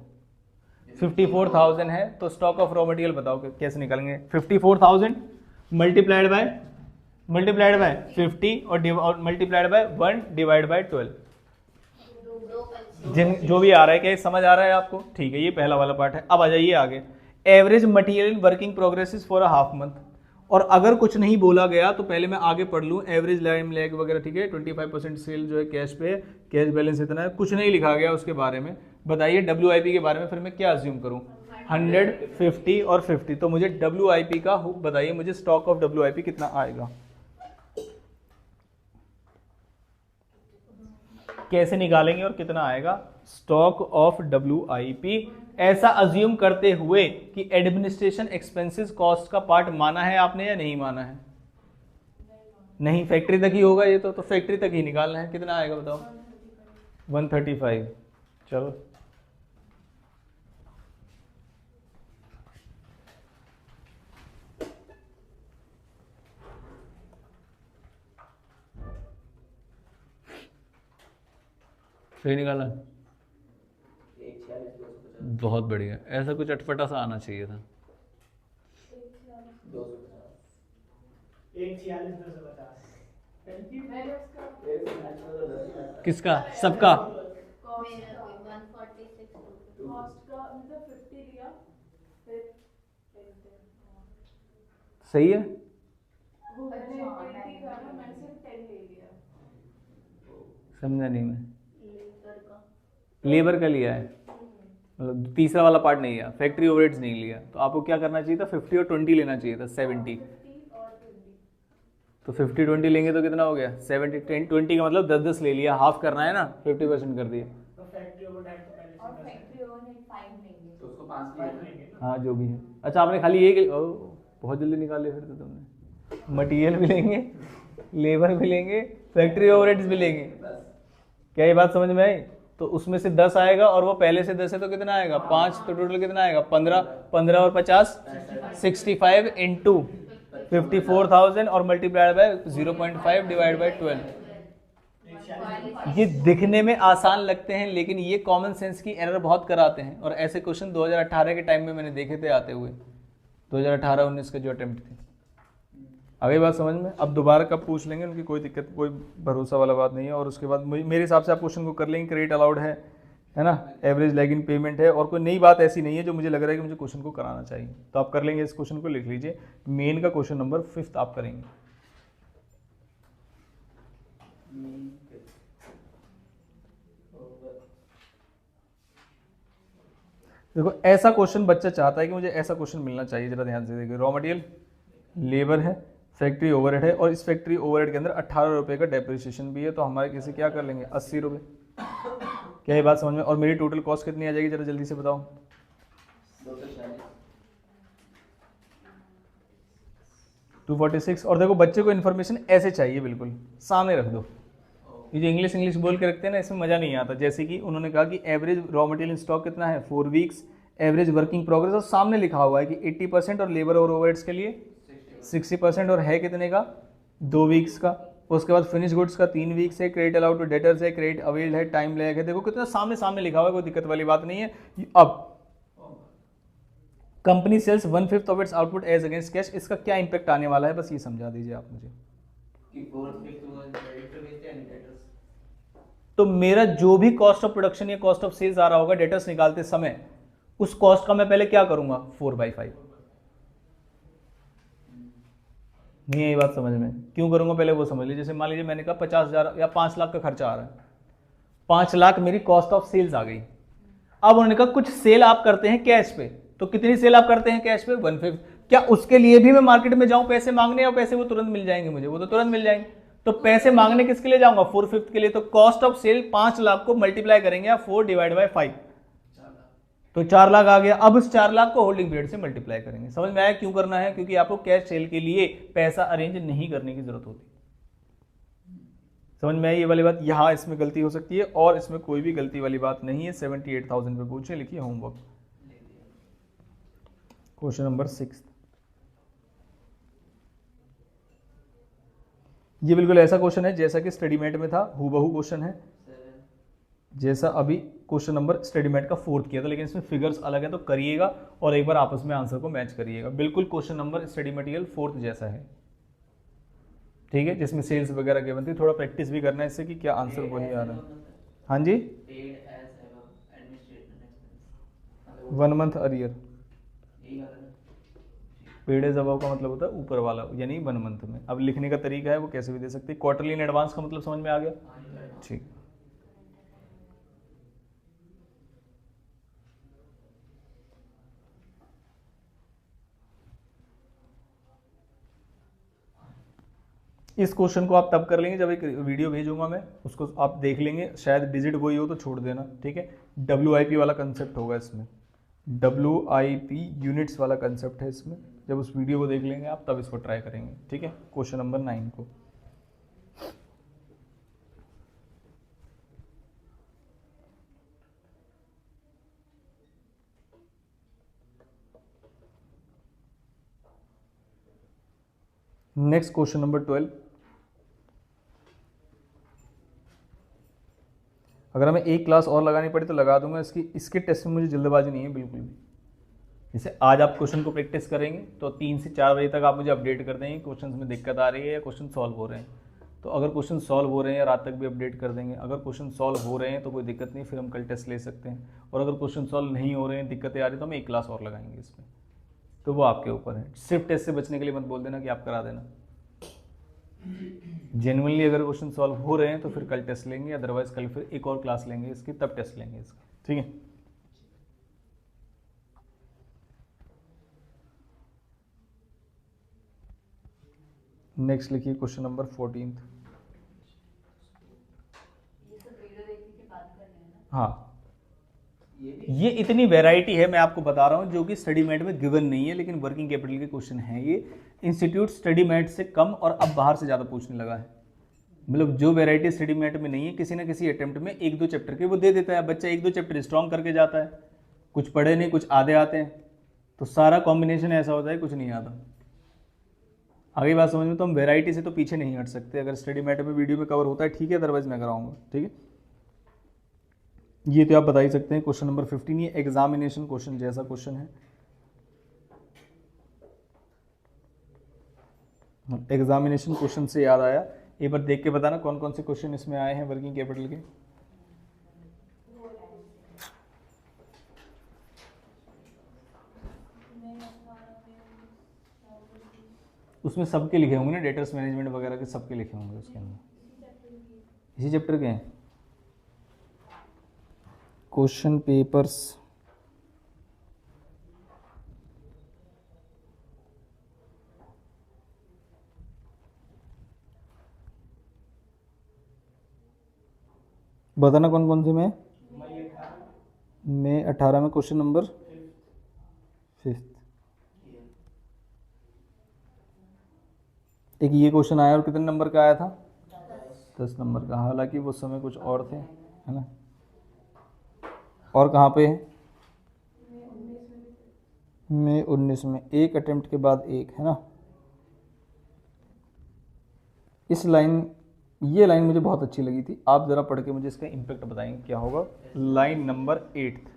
Speaker 1: 54,000 है, तो स्टॉक ऑफ रॉ मटेरियल बताओ कि कैसे निकालेंगे। 54,000 मल्टीप्लाइड बाय 50 और मल्टीप्लाइड बाय 1 डिवाइड बाय 12। जो भी आ रहा है, क्या ये समझ आ रहा है आपको? ठीक है, ये पहला वाला पार्ट है। अब आ जाइए आगे, average material working progresses for a half month. और अगर कुछ नहीं बोला गया तो पहले मैं आगे पढ़ लूँ, एवरेज लाइम लैग वगैरह, ठीक है। 25% सेल जो है कैश पे, कैश बैलेंस इतना है, कुछ नहीं लिखा गया उसके बारे में। बताइए WIP के बारे में फिर मैं क्या अज्यूम करूँ, 100, 50 और 50। तो मुझे WIP का बताइए, मुझे स्टॉक ऑफ WIP कितना आएगा, कैसे निकालेंगे और कितना आएगा स्टॉक ऑफ WIP, ऐसा अज्यूम करते हुए कि एडमिनिस्ट्रेशन एक्सपेंसेस कॉस्ट का पार्ट माना है आपने या नहीं माना है? नहीं, फैक्ट्री तक ही होगा ये तो फैक्ट्री तक ही निकालना है। कितना आएगा बताओ? 135। चलो सही निकाला,
Speaker 3: 146,250
Speaker 1: बहुत बढ़िया। ऐसा कुछ अटपटा सा आना चाहिए था।
Speaker 3: 250
Speaker 1: किसका? सबका?
Speaker 2: मेरा 146
Speaker 4: कॉस्ट का मतलब 50 लिया, फिर
Speaker 1: सही है।
Speaker 4: वो मैंने 20 का ना, मैंने सिर्फ 10 ले लिया।
Speaker 1: समझा नहीं मैं।
Speaker 2: लेबर का
Speaker 1: लेबर का लिया है, मतलब तीसरा वाला पार्ट नहीं लिया, फैक्ट्री ओवरहेड्स नहीं लिया। तो आपको क्या करना चाहिए था? 50 और 20 लेना चाहिए था, 70।
Speaker 4: 50 और 20।
Speaker 1: तो 50 20 लेंगे तो कितना हो गया? 70। 10 20 का मतलब 10 10 ले लिया, हाफ करना है ना, 50% कर दिया।
Speaker 4: और फैक्ट्री ओवरहेड फाइन लेंगे।
Speaker 3: तो उसको 5 लेंगे।
Speaker 1: हाँ जो भी है। अच्छा आपने खाली एक बहुत जल्दी निकाल लिया फिर तो तुमने। मटेरियल भी लेंगे, लेबर भी लेंगे, फैक्ट्री ओवरहेड्स भी लेंगे। क्या ये बात समझ में आई? तो उसमें से 10 आएगा और वो पहले से 10 है तो कितना आएगा? 5। तो टोटल कितना आएगा? 15। 15 और 50 65 इंटू 54,000 और मल्टीप्लाइड बाय 0.5 डिवाइड बाय 12। ये दिखने में आसान लगते हैं लेकिन ये कॉमन सेंस की एरर बहुत कराते हैं। और ऐसे क्वेश्चन 2018 के टाइम में मैंने देखे थे आते हुए, 2018-19 के जो अटेम्प्ट थे। अब ये बात समझ में? अब दोबारा कब पूछ लेंगे उनकी कोई दिक्कत, कोई भरोसा वाला बात नहीं है। और उसके बाद मेरे हिसाब से आप क्वेश्चन को कर लेंगे, क्रेडिट अलाउड है ना, एवरेज लैग इन पेमेंट है, और कोई नई बात ऐसी नहीं है जो मुझे लग रहा है कि मुझे क्वेश्चन को कराना चाहिए। तो आप कर लेंगे, इस क्वेश्चन को लिख लीजिए। मेन का क्वेश्चन नंबर 5 आप करेंगे। देखो ऐसा क्वेश्चन बच्चा चाहता है कि मुझे ऐसा क्वेश्चन मिलना चाहिए, जरा ध्यान से देखिए। रॉ मटेरियल, लेबर है, फैक्ट्री ओवरहेड है, और इस फैक्ट्री ओवरहेड के अंदर 18 रुपये का डेप्रिसिएशन भी है। तो हमारे किसी क्या कर लेंगे? 80 रुपये। क्या ये बात समझ में? और मेरी टोटल कॉस्ट कितनी आ जाएगी, जरा जल्दी से बताओ। 246। और देखो बच्चे को इन्फॉर्मेशन ऐसे चाहिए, बिल्कुल सामने रख दो। ये जो इंग्लिश बोल के रखते हैं ना, इसमें मज़ा नहीं आता। जैसे कि उन्होंने कहा कि एवरेज रॉ मटेरियल स्टॉक कितना है? 4 वीक्स। एवरेज वर्किंग प्रोग्रेस, और सामने लिखा हुआ है कि 80% और लेबर और ओवरहेड्स के लिए 60%, और है कितने का? 2 वीक्स का। उसके बाद फिनिश गुड्स का 3 वीक्स है, क्रेडिट अलाउड टू डेटर्स है, क्रेडिट अवेल्ड है, टाइम लैग है। देखो कितना सामने सामने लिखा हुआ है, कोई दिक्कत वाली बात नहीं है। अब company sells 1/5 of its output as against cash, इसका क्या इंपैक्ट आने वाला है, बस ये समझा दीजिए आप मुझे। तो मेरा जो भी कॉस्ट ऑफ प्रोडक्शन या कॉस्ट ऑफ सेल्स आ रहा होगा डेटर्स निकालते समय, उस कॉस्ट का मैं पहले क्या करूंगा? 4/5। नहीं है ये बात समझ में? क्यों करूंगा पहले वो समझ लीजिए। जैसे मान लीजिए मैंने कहा 50,000 या 5 लाख का खर्चा आ रहा है, 5 लाख मेरी कॉस्ट ऑफ सेल्स आ गई। अब उन्होंने कहा कुछ सेल आप करते हैं कैश पे, तो कितनी सेल आप करते हैं कैश पे? 1/5। क्या उसके लिए भी मैं मार्केट में जाऊं पैसे मांगने, और पैसे वो तुरंत मिल जाएंगे मुझे? वो तो तुरंत मिल जाएंगे। तो पैसे मांगने किसके लिए जाऊंगा? 4/5 के लिए। तो कॉस्ट ऑफ सेल 5 लाख को मल्टीप्लाई करेंगे आप 4 डिवाइड बाय 5, तो 4 लाख आ गया। अब उस 4 लाख को होल्डिंग पीरियड से मल्टीप्लाई करेंगे। समझ में आया क्यों करना है? क्योंकि आपको कैश सेल के लिए पैसा अरेंज नहीं करने की जरूरत होती। समझ में आई ये वाली बात? यहाँ इसमें गलती हो सकती है और इसमें कोई भी गलती वाली बात नहीं है। 78,000 पे पूछे, लिखिए होमवर्क। Question number 6। ये बिल्कुल ऐसा क्वेश्चन है जैसा कि स्टडीमेट में था, हूबहू क्वेश्चन है
Speaker 3: 7
Speaker 1: जैसा अभी क्वेश्चन नंबर स्टडीमेट का 4th किया था, लेकिन इसमें फिगर्स अलग है, तो करिएगा और एक बार आपस में आंसर को मैच करिएगा। बिल्कुल question number study material 4th जैसा है, ठीक है, जिसमें सेल्स वगैरह की बनती है। थोड़ा प्रैक्टिस भी करना है इससे कि क्या आंसर वही आ रहा है। हाँ जी,
Speaker 3: paid as above administration expense
Speaker 1: 1 month earlier.
Speaker 3: यही वाला ना।
Speaker 1: पेड एज अबव का मतलब होता है ऊपर वाला, यानी 1 मंथ में। अब लिखने का तरीका है वो कैसे भी दे सकते हैं। क्वार्टरली इन एडवांस का मतलब समझ में आ गया, ठीक। इस क्वेश्चन को आप तब कर लेंगे जब एक वीडियो भेजूंगा मैं, उसको आप देख लेंगे, शायद डिजिट वही हो तो छोड़ देना, ठीक है। WIP वाला कंसेप्ट होगा इसमें, WIP यूनिट्स वाला कंसेप्ट है इसमें। जब उस वीडियो को देख लेंगे आप तब इसको ट्राई करेंगे, ठीक है। क्वेश्चन नंबर 9 को नेक्स्ट क्वेश्चन नंबर 12। अगर हमें एक क्लास और लगानी पड़ी तो लगा दूंगा, इसके टेस्ट में मुझे जल्दबाजी नहीं है बिल्कुल भी। जैसे आज आप क्वेश्चन को प्रैक्टिस करेंगे तो 3 से 4 बजे तक आप मुझे अपडेट कर देंगे क्वेश्चन में दिक्कत आ रही है या क्वेश्चन सॉल्व हो रहे हैं। तो अगर क्वेश्चन सॉल्व हो रहे हैं या रात तक भी अपडेट कर देंगे। अगर क्वेश्चन सॉल्व हो रहे हैं तो कोई दिक्कत नहीं, फिर हम कल टेस्ट ले सकते हैं। और अगर क्वेश्चन सॉल्व नहीं हो रहे हैं, दिक्कतें आ रही तो हम एक क्लास और लगाएंगे इसमें, तो वो आपके ऊपर है। सिर्फ टेस्ट से बचने के लिए मत बोल देना कि आप करा देना। जेन्युइनली अगर क्वेश्चन सॉल्व हो रहे हैं तो फिर कल टेस्ट लेंगे, अदरवाइज कल फिर एक और क्लास लेंगे इसकी, तब टेस्ट लेंगे इसका, ठीक है। नेक्स्ट लिखिए क्वेश्चन नंबर 14।
Speaker 2: ये सब वीडियो देखने के बाद करना है ना।
Speaker 1: हाँ,
Speaker 3: ये भी
Speaker 1: ये इतनी वैरायटी है मैं आपको बता रहा हूँ जो कि स्टडी मैट में गिवन नहीं है, लेकिन वर्किंग कैपिटल के क्वेश्चन है। ये इंस्टीट्यूट स्टडी मैट से कम और अब बाहर से ज़्यादा पूछने लगा है। मतलब जो वैरायटी स्टडी मैट में नहीं है, किसी ना किसी अटेम्प्ट में 1-2 चैप्टर के वो दे देता है। बच्चा 1-2 चैप्टर स्ट्रॉन्ग करके जाता है, कुछ पढ़े नहीं, कुछ आधे आते हैं, तो सारा कॉम्बिनेशन ऐसा होता है कुछ नहीं आता। आगे बात समझ में, तो हम वैरायटी से तो पीछे नहीं हट सकते। अगर स्टडी मैट में वीडियो में कवर होता है ठीक है, अदरवाइज मैं कराऊंगा, ठीक है। ये तो आप बता ही सकते हैं। क्वेश्चन नंबर 15 ये एग्जामिनेशन क्वेश्चन जैसा क्वेश्चन है। एग्जामिनेशन क्वेश्चन से याद आया, एक बार देख के बताना कौन कौन से क्वेश्चन इसमें आए हैं वर्किंग कैपिटल के। उसमें सबके लिखे होंगे ना, डेटास मैनेजमेंट वगैरह के सबके लिखे होंगे उसके अंदर, इसी चैप्टर के हैं क्वेश्चन पेपर्स। बताना कौन कौन से में। मई 18 में क्वेश्चन नंबर 5। एक ये क्वेश्चन आया और कितने नंबर का आया था, 10 नंबर का। हालांकि वो समय कुछ और थे, है ना। और कहाँ पे है, मई 19 में, एक अटेम्प्ट के बाद एक, है ना। इस लाइन, ये लाइन मुझे बहुत अच्छी लगी थी, आप ज़रा पढ़ के मुझे इसका इम्पैक्ट बताएंगे क्या होगा। Line number 8।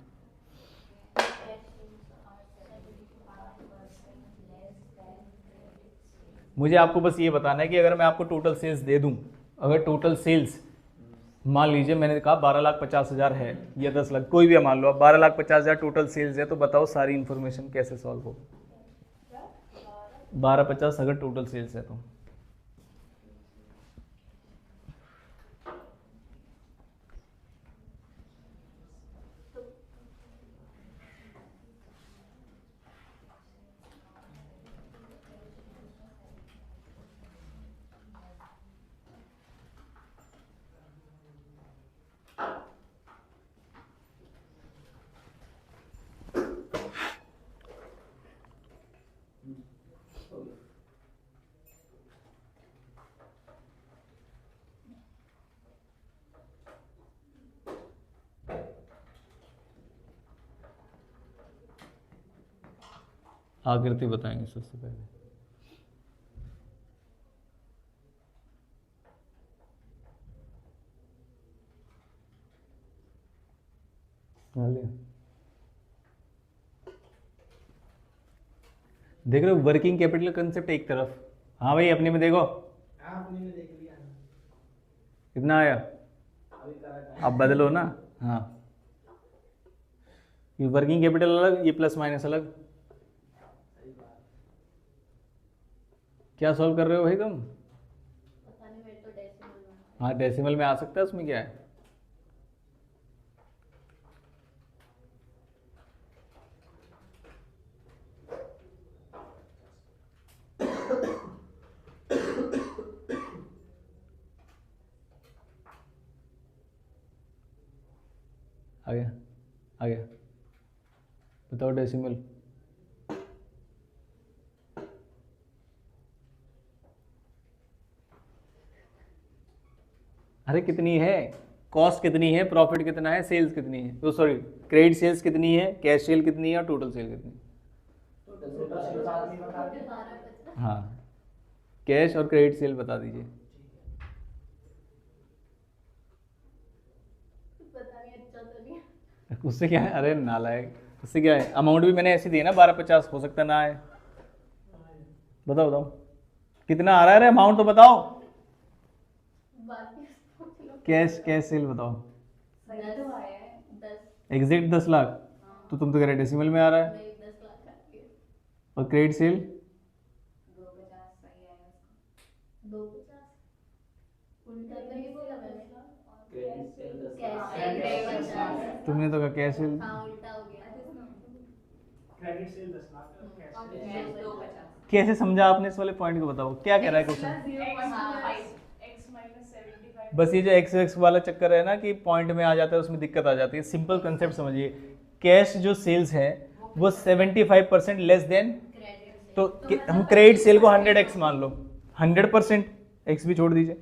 Speaker 1: मुझे आपको बस ये बताना है कि अगर मैं आपको टोटल सेल्स दे दूं, अगर टोटल सेल्स मान लीजिए मैंने कहा 12,50,000 है या 10 लाख, कोई भी मान लो आप, 12,50,000 टोटल सेल्स है, तो बताओ सारी इन्फॉर्मेशन कैसे सॉल्व हो। 12,50 अगर टोटल सेल्स है तो आकृति बताएंगे सबसे पहले। देख रहे हो वर्किंग कैपिटल कंसेप्ट एक तरफ। हाँ भाई अपने में देखो
Speaker 5: आपने में देख लिया
Speaker 1: कितना आया,
Speaker 5: अभी करा
Speaker 1: अब बदलो ना। हाँ ये वर्किंग कैपिटल अलग, ये प्लस माइनस अलग।
Speaker 5: सही बात।
Speaker 1: क्या सॉल्व कर रहे हो भाई तुम?
Speaker 2: पता नहीं, मेरे तो डेसिमल में।
Speaker 1: हाँ डेसिमल में आ सकता है, उसमें क्या है। आ गया आ गया, बताओ डेसिमल। अरे कितनी है, कॉस्ट कितनी है, प्रॉफिट कितना है, सेल्स कितनी है, तो सॉरी क्रेडिट सेल्स कितनी है, कैश सेल कितनी है और टोटल सेल कितनी है।
Speaker 5: टोटल से साथ में बता
Speaker 2: मुझे
Speaker 5: दें।
Speaker 2: 12 बचा।
Speaker 1: हाँ कैश और क्रेडिट सेल बता दीजिए।
Speaker 2: पता नहीं, अच्छा तो नहीं है।
Speaker 1: उससे क्या है, अरे नालायक, उससे क्या है, अमाउंट भी मैंने ऐसी दी है ना 1250, हो सकता ना आए। बताओ बताओ कितना आ रहा है, अमाउंट तो बताओ।
Speaker 2: बाकी सोच लो।
Speaker 1: कैश कैश सेल बताओ।
Speaker 2: 10।
Speaker 1: एग्जैक्ट 10 लाख, तो तुम तो कह रहे डेसिमल में आ रहा है।
Speaker 2: नहीं, 10 लाख आती है।
Speaker 1: और क्रेडिट सेल
Speaker 2: 250 उल्टा तो नहीं बोला मैंने।
Speaker 3: Credit sale 10
Speaker 2: cash cell 50।
Speaker 1: तुमने तो कहा कैश सेल।
Speaker 2: हाँ उल्टा हो गया।
Speaker 5: Credit sale 10 lakh cash cell
Speaker 2: 250।
Speaker 1: कैसे समझा आपने इस वाले पॉइंट को, बताओ क्या कह रहा है क्वेश्चन।
Speaker 4: x minus 75।
Speaker 1: बस ये जो एक्स वाला चक्कर है ना कि पॉइंट में आ जाता है, उसमें दिक्कत आ जाती है। सिंपल कंसेप्ट समझिए, कैश जो सेल्स है वो 75% लेस देन,
Speaker 2: क्रेडिट
Speaker 1: तो हम क्रेडिट सेल को 100x मान लो, 100%, एक्स भी छोड़ दीजिए,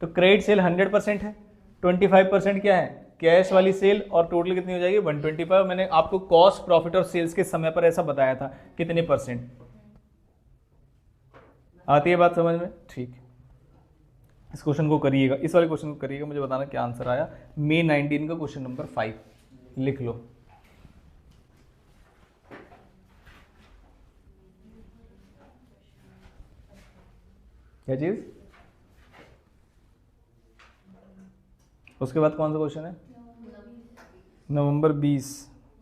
Speaker 1: तो क्रेडिट सेल 100% है, 25% क्या है कैश वाली सेल, और टोटल कितनी हो जाएगी 125। मैंने आपको कॉस्ट प्रॉफिट और सेल्स के समय पर ऐसा बताया था कितने परसेंट। आती है बात समझ में, ठीक। इस क्वेश्चन को करिएगा, इस वाले क्वेश्चन को करिएगा, मुझे बताना क्या आंसर आया। May 19 का क्वेश्चन नंबर 5 लिख लो। क्या चीज, उसके बाद कौन सा क्वेश्चन है, नवंबर 20,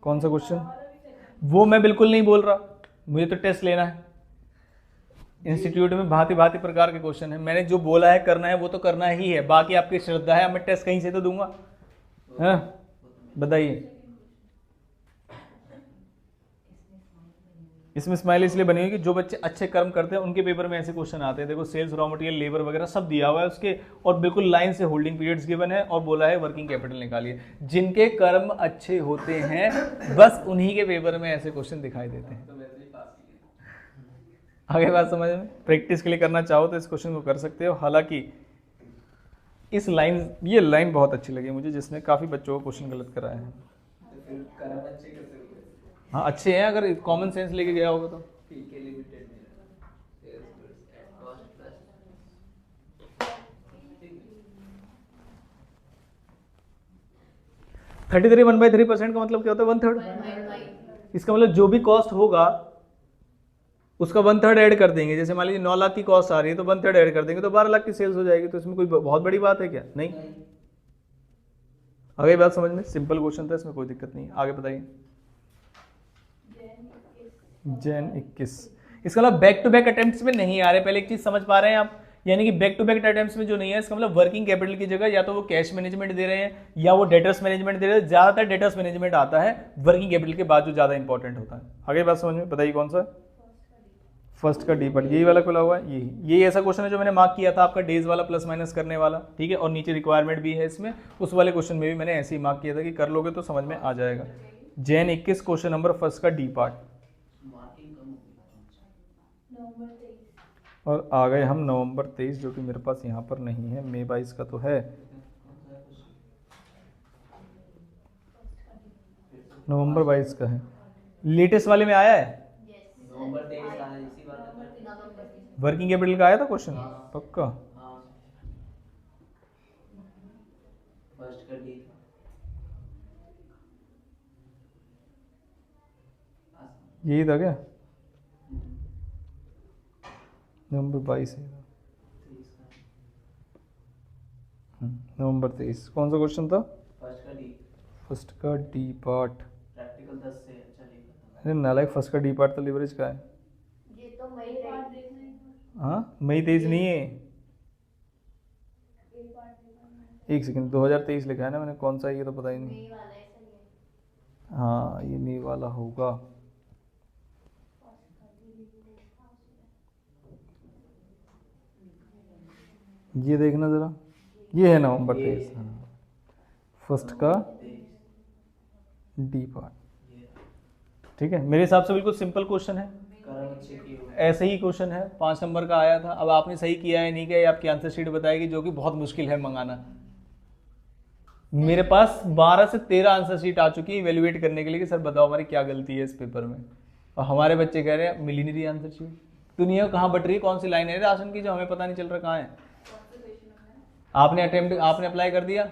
Speaker 1: कौन सा क्वेश्चन, वो मैं बिल्कुल नहीं बोल रहा, मुझे तो टेस्ट लेना है। इंस्टीट्यूट में भांति भांति प्रकार के क्वेश्चन है, मैंने जो बोला है करना है वो तो करना ही है, बाकी आपकी श्रद्धा है, मैं टेस्ट कहीं से तो दूंगा। हाँ बताइए। इसमें स्माइल इसलिए बनी हुई कि जो बच्चे अच्छे कर्म करते हैं उनके पेपर में ऐसे क्वेश्चन आते हैं। देखो सेल्स, रॉ मटेरियल, लेबर वगैरह सब दिया हुआ है उसके, और बिल्कुल लाइन से होल्डिंग पीरियड्स गिवन है, और बोला है वर्किंग कैपिटल निकालिए। जिनके कर्म अच्छे होते हैं बस उन्हीं के पेपर में ऐसे क्वेश्चन दिखाई देते हैं।
Speaker 3: तो वैसे ही पास ही है।
Speaker 1: आगे बात समझ में, प्रैक्टिस के लिए करना चाहो तो इस क्वेश्चन को कर सकते हो। हालांकि इस लाइन, ये लाइन बहुत अच्छी लगी मुझे, जिसने काफ़ी बच्चों को क्वेश्चन गलत कराया है।
Speaker 3: तो फिर कर्म अच्छे कैसे हुए?
Speaker 1: हाँ अच्छे हैं, अगर कॉमन सेंस लेके गया होगा तो।
Speaker 3: पीके लिमिटेड में sells goods at cost plus
Speaker 1: 33 1/3% का मतलब क्या होता है, 1/3। इसका मतलब जो भी कॉस्ट होगा उसका 1/3 ऐड कर देंगे। जैसे मान लीजिए 9 लाख की कॉस्ट आ रही है तो 1/3 ऐड कर देंगे तो 12 लाख की सेल्स हो जाएगी। तो इसमें कोई बहुत बड़ी बात है क्या, नहीं। आगे बात समझ में, सिंपल क्वेश्चन था, इसमें कोई दिक्कत नहीं। आगे बताइए। जैन 21, इसका मतलब बैक टू बैक अटेम्प्ट्स में नहीं आ रहे। पहले एक चीज समझ पा रहे हैं आप, यानी कि बैक टू बैक अटेम्प्ट्स में जो नहीं है, इसका मतलब वर्किंग कैपिटल की जगह या तो वो कैश मैनेजमेंट दे रहे हैं या वो डेटर्स मैनेजमेंट दे रहे हैं। ज्यादातर डेटर्स मैनेजमेंट आता है वर्किंग कैपिटल के बाद, जो ज्यादा इंपॉर्टेंट होता है। आगे बात समझ में, बताइए कौन सा, फर्स्ट का डी पार्ट, यही वाला खुला हुआ है, यही ऐसा क्वेश्चन है जो मैंने मार्क किया था आपका डेज वाला प्लस माइनस करने वाला, ठीक है। और नीचे रिक्वायरमेंट भी है इसमें, उस वाले क्वेश्चन में भी मैंने ऐसे ही मार्क किया था कि कर लोगे तो समझ में आ जाएगा। जैन 21 क्वेश्चन नंबर फर्स्ट का डी पार्ट।
Speaker 3: मार्किंग कम हो गई।
Speaker 2: नवंबर 23।
Speaker 1: और आ गए हम नवंबर 23, जो कि मेरे पास यहाँ पर नहीं है, मई 22 का तो है, नवंबर 22 का है। लेटेस्ट वाले में आया है,
Speaker 2: यस।
Speaker 3: नवंबर 23 आया, इसी बात कर रहे हैं।
Speaker 2: नवंबर 23।
Speaker 1: वर्किंग कैपिटल का आया था क्वेश्चन पक्का।
Speaker 3: हाँ फर्स्ट का डी था।
Speaker 1: यही था क्या? नवंबर 22 है। नवंबर 23। कौन सा क्वेश्चन था?
Speaker 3: फर्स्ट का डी,
Speaker 1: फर्स्ट का डी पार्ट।
Speaker 3: प्रैक्टिकल 10 से अच्छा लिखा
Speaker 1: अरे नालायक, फर्स्ट का डी पार्ट तो लीवरेज का है।
Speaker 2: ये तो मई
Speaker 4: पार्ट
Speaker 2: रही।
Speaker 4: देखना है।
Speaker 1: हाँ मई 23 नहीं है।
Speaker 4: एक पार्ट देखना है।
Speaker 1: एक सेकंड, 2023 लिखा है ना मैंने, कौन सा है ये तो पता ही नहीं।
Speaker 2: मई वाला है सही है।
Speaker 1: हाँ ये मई वाला होगा। ये देखना जरा, ये है नवंबर 23। हाँ फर्स्ट का डी पार्ट। ठीक है, मेरे हिसाब से बिल्कुल सिंपल क्वेश्चन है,
Speaker 3: कर्म अच्छे किए हुए।
Speaker 1: ऐसे ही क्वेश्चन है। 5 नंबर का आया था। अब आपने सही किया है नहीं किया, ये आपकी आंसर शीट बताएगी, जो कि बहुत मुश्किल है मंगाना। मेरे पास 12 से 13 आंसर शीट आ चुकी है इवेल्युएट करने के लिए कि सर बताओ हमारी क्या गलती है इस पेपर में। और हमारे बच्चे कह रहे हैं मिली नहीं रही आंसर शीट। दुनिया कहाँ बट रही है, कौन सी लाइन है राशन की जो हमें पता नहीं चल रहा कहाँ है। आपने अप्लाई कर दिया?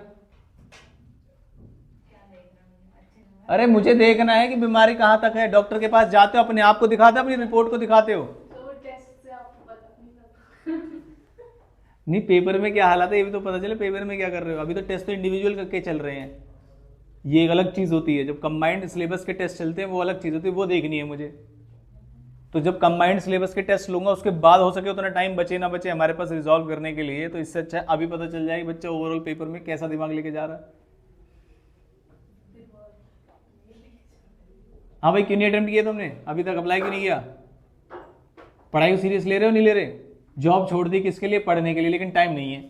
Speaker 1: अरे मुझे देखना है कि बीमारी कहाँ तक है। डॉक्टर के पास जाते हो, अपने आप को दिखाते हो, अपनी रिपोर्ट को दिखाते हो?
Speaker 4: तो टेस्ट से आपको पता नहीं लगता।
Speaker 1: नहीं, पेपर में क्या हालत है ये भी तो पता चले, पेपर में क्या कर रहे हो। अभी तो टेस्ट तो इंडिविजुअल करके चल रहे हैं, ये एक अलग चीज़ होती है। जब कंबाइंड सिलेबस के टेस्ट चलते हैं वो अलग चीज़ होती है, वो देखनी है मुझे। तो जब कंबाइंड सिलेबस के टेस्ट लूंगा उसके बाद हो सके उतना टाइम बचे ना बचे हमारे पास रिजॉल्व करने के लिए, तो इससे अच्छा है अभी पता चल जाए कि बच्चा ओवरऑल पेपर में कैसा दिमाग लेके जा रहा है। हाँ भाई, क्यों नहीं अटेम्प्ट किया तुमने अभी तक? अप्लाई क्यों नहीं किया? पढ़ाई को सीरियस ले रहे हो नहीं ले रहे? जॉब छोड़ दी किसके लिए? पढ़ने के लिए, लेकिन टाइम नहीं है।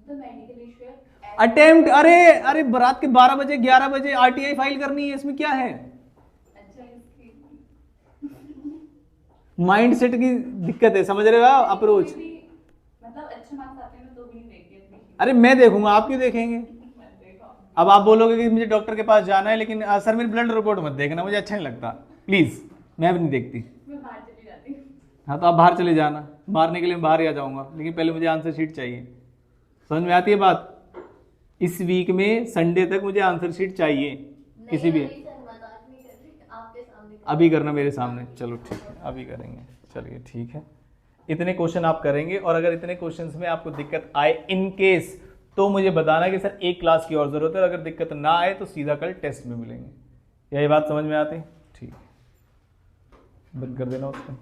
Speaker 4: तो मेडिकल इशू है।
Speaker 1: अटेम्प्ट, अरे रात के 12 बजे 11 बजे आरटीआई फाइल करनी है, इसमें क्या है?
Speaker 4: अच्छा इसकी
Speaker 1: माइंडसेट की दिक्कत है, समझ रहे हो आप? अप्रोच।
Speaker 4: मतलब अच्छे मार्क्स आते हैं तो भी नहीं देखती अपनी।
Speaker 1: अरे मैं देखूंगा, आप क्यों देखेंगे?
Speaker 4: मैं देखा।
Speaker 1: अब आप बोलोगे कि मुझे डॉक्टर के पास जाना है, लेकिन सर मेरी ब्लड रिपोर्ट मत देखना, मुझे अच्छा नहीं लगता, प्लीज। मैं भी नहीं देखती।
Speaker 4: मैं बाहर चली जाती हूँ।
Speaker 1: हाँ तो आप बाहर चले जाना, मारने के लिए मैं बाहर ही आ जाऊंगा, लेकिन पहले मुझे आंसर शीट चाहिए। समझ में आती है बात? इस वीक में संडे तक मुझे आंसर शीट चाहिए किसी भी।
Speaker 2: नहीं, सर मजाक नहीं कर रही, आपके सामने कर
Speaker 1: अभी करना मेरे सामने, चलो ठीक है अभी करेंगे। चलिए ठीक है, इतने क्वेश्चन आप करेंगे, और अगर इतने क्वेश्चंस में आपको दिक्कत आए इन केस, तो मुझे बताना कि सर एक क्लास की और जरूरत है। अगर दिक्कत ना आए तो सीधा कल टेस्ट में मिलेंगे। यही बात समझ में आती? ठीक है, बंद कर देना उसको।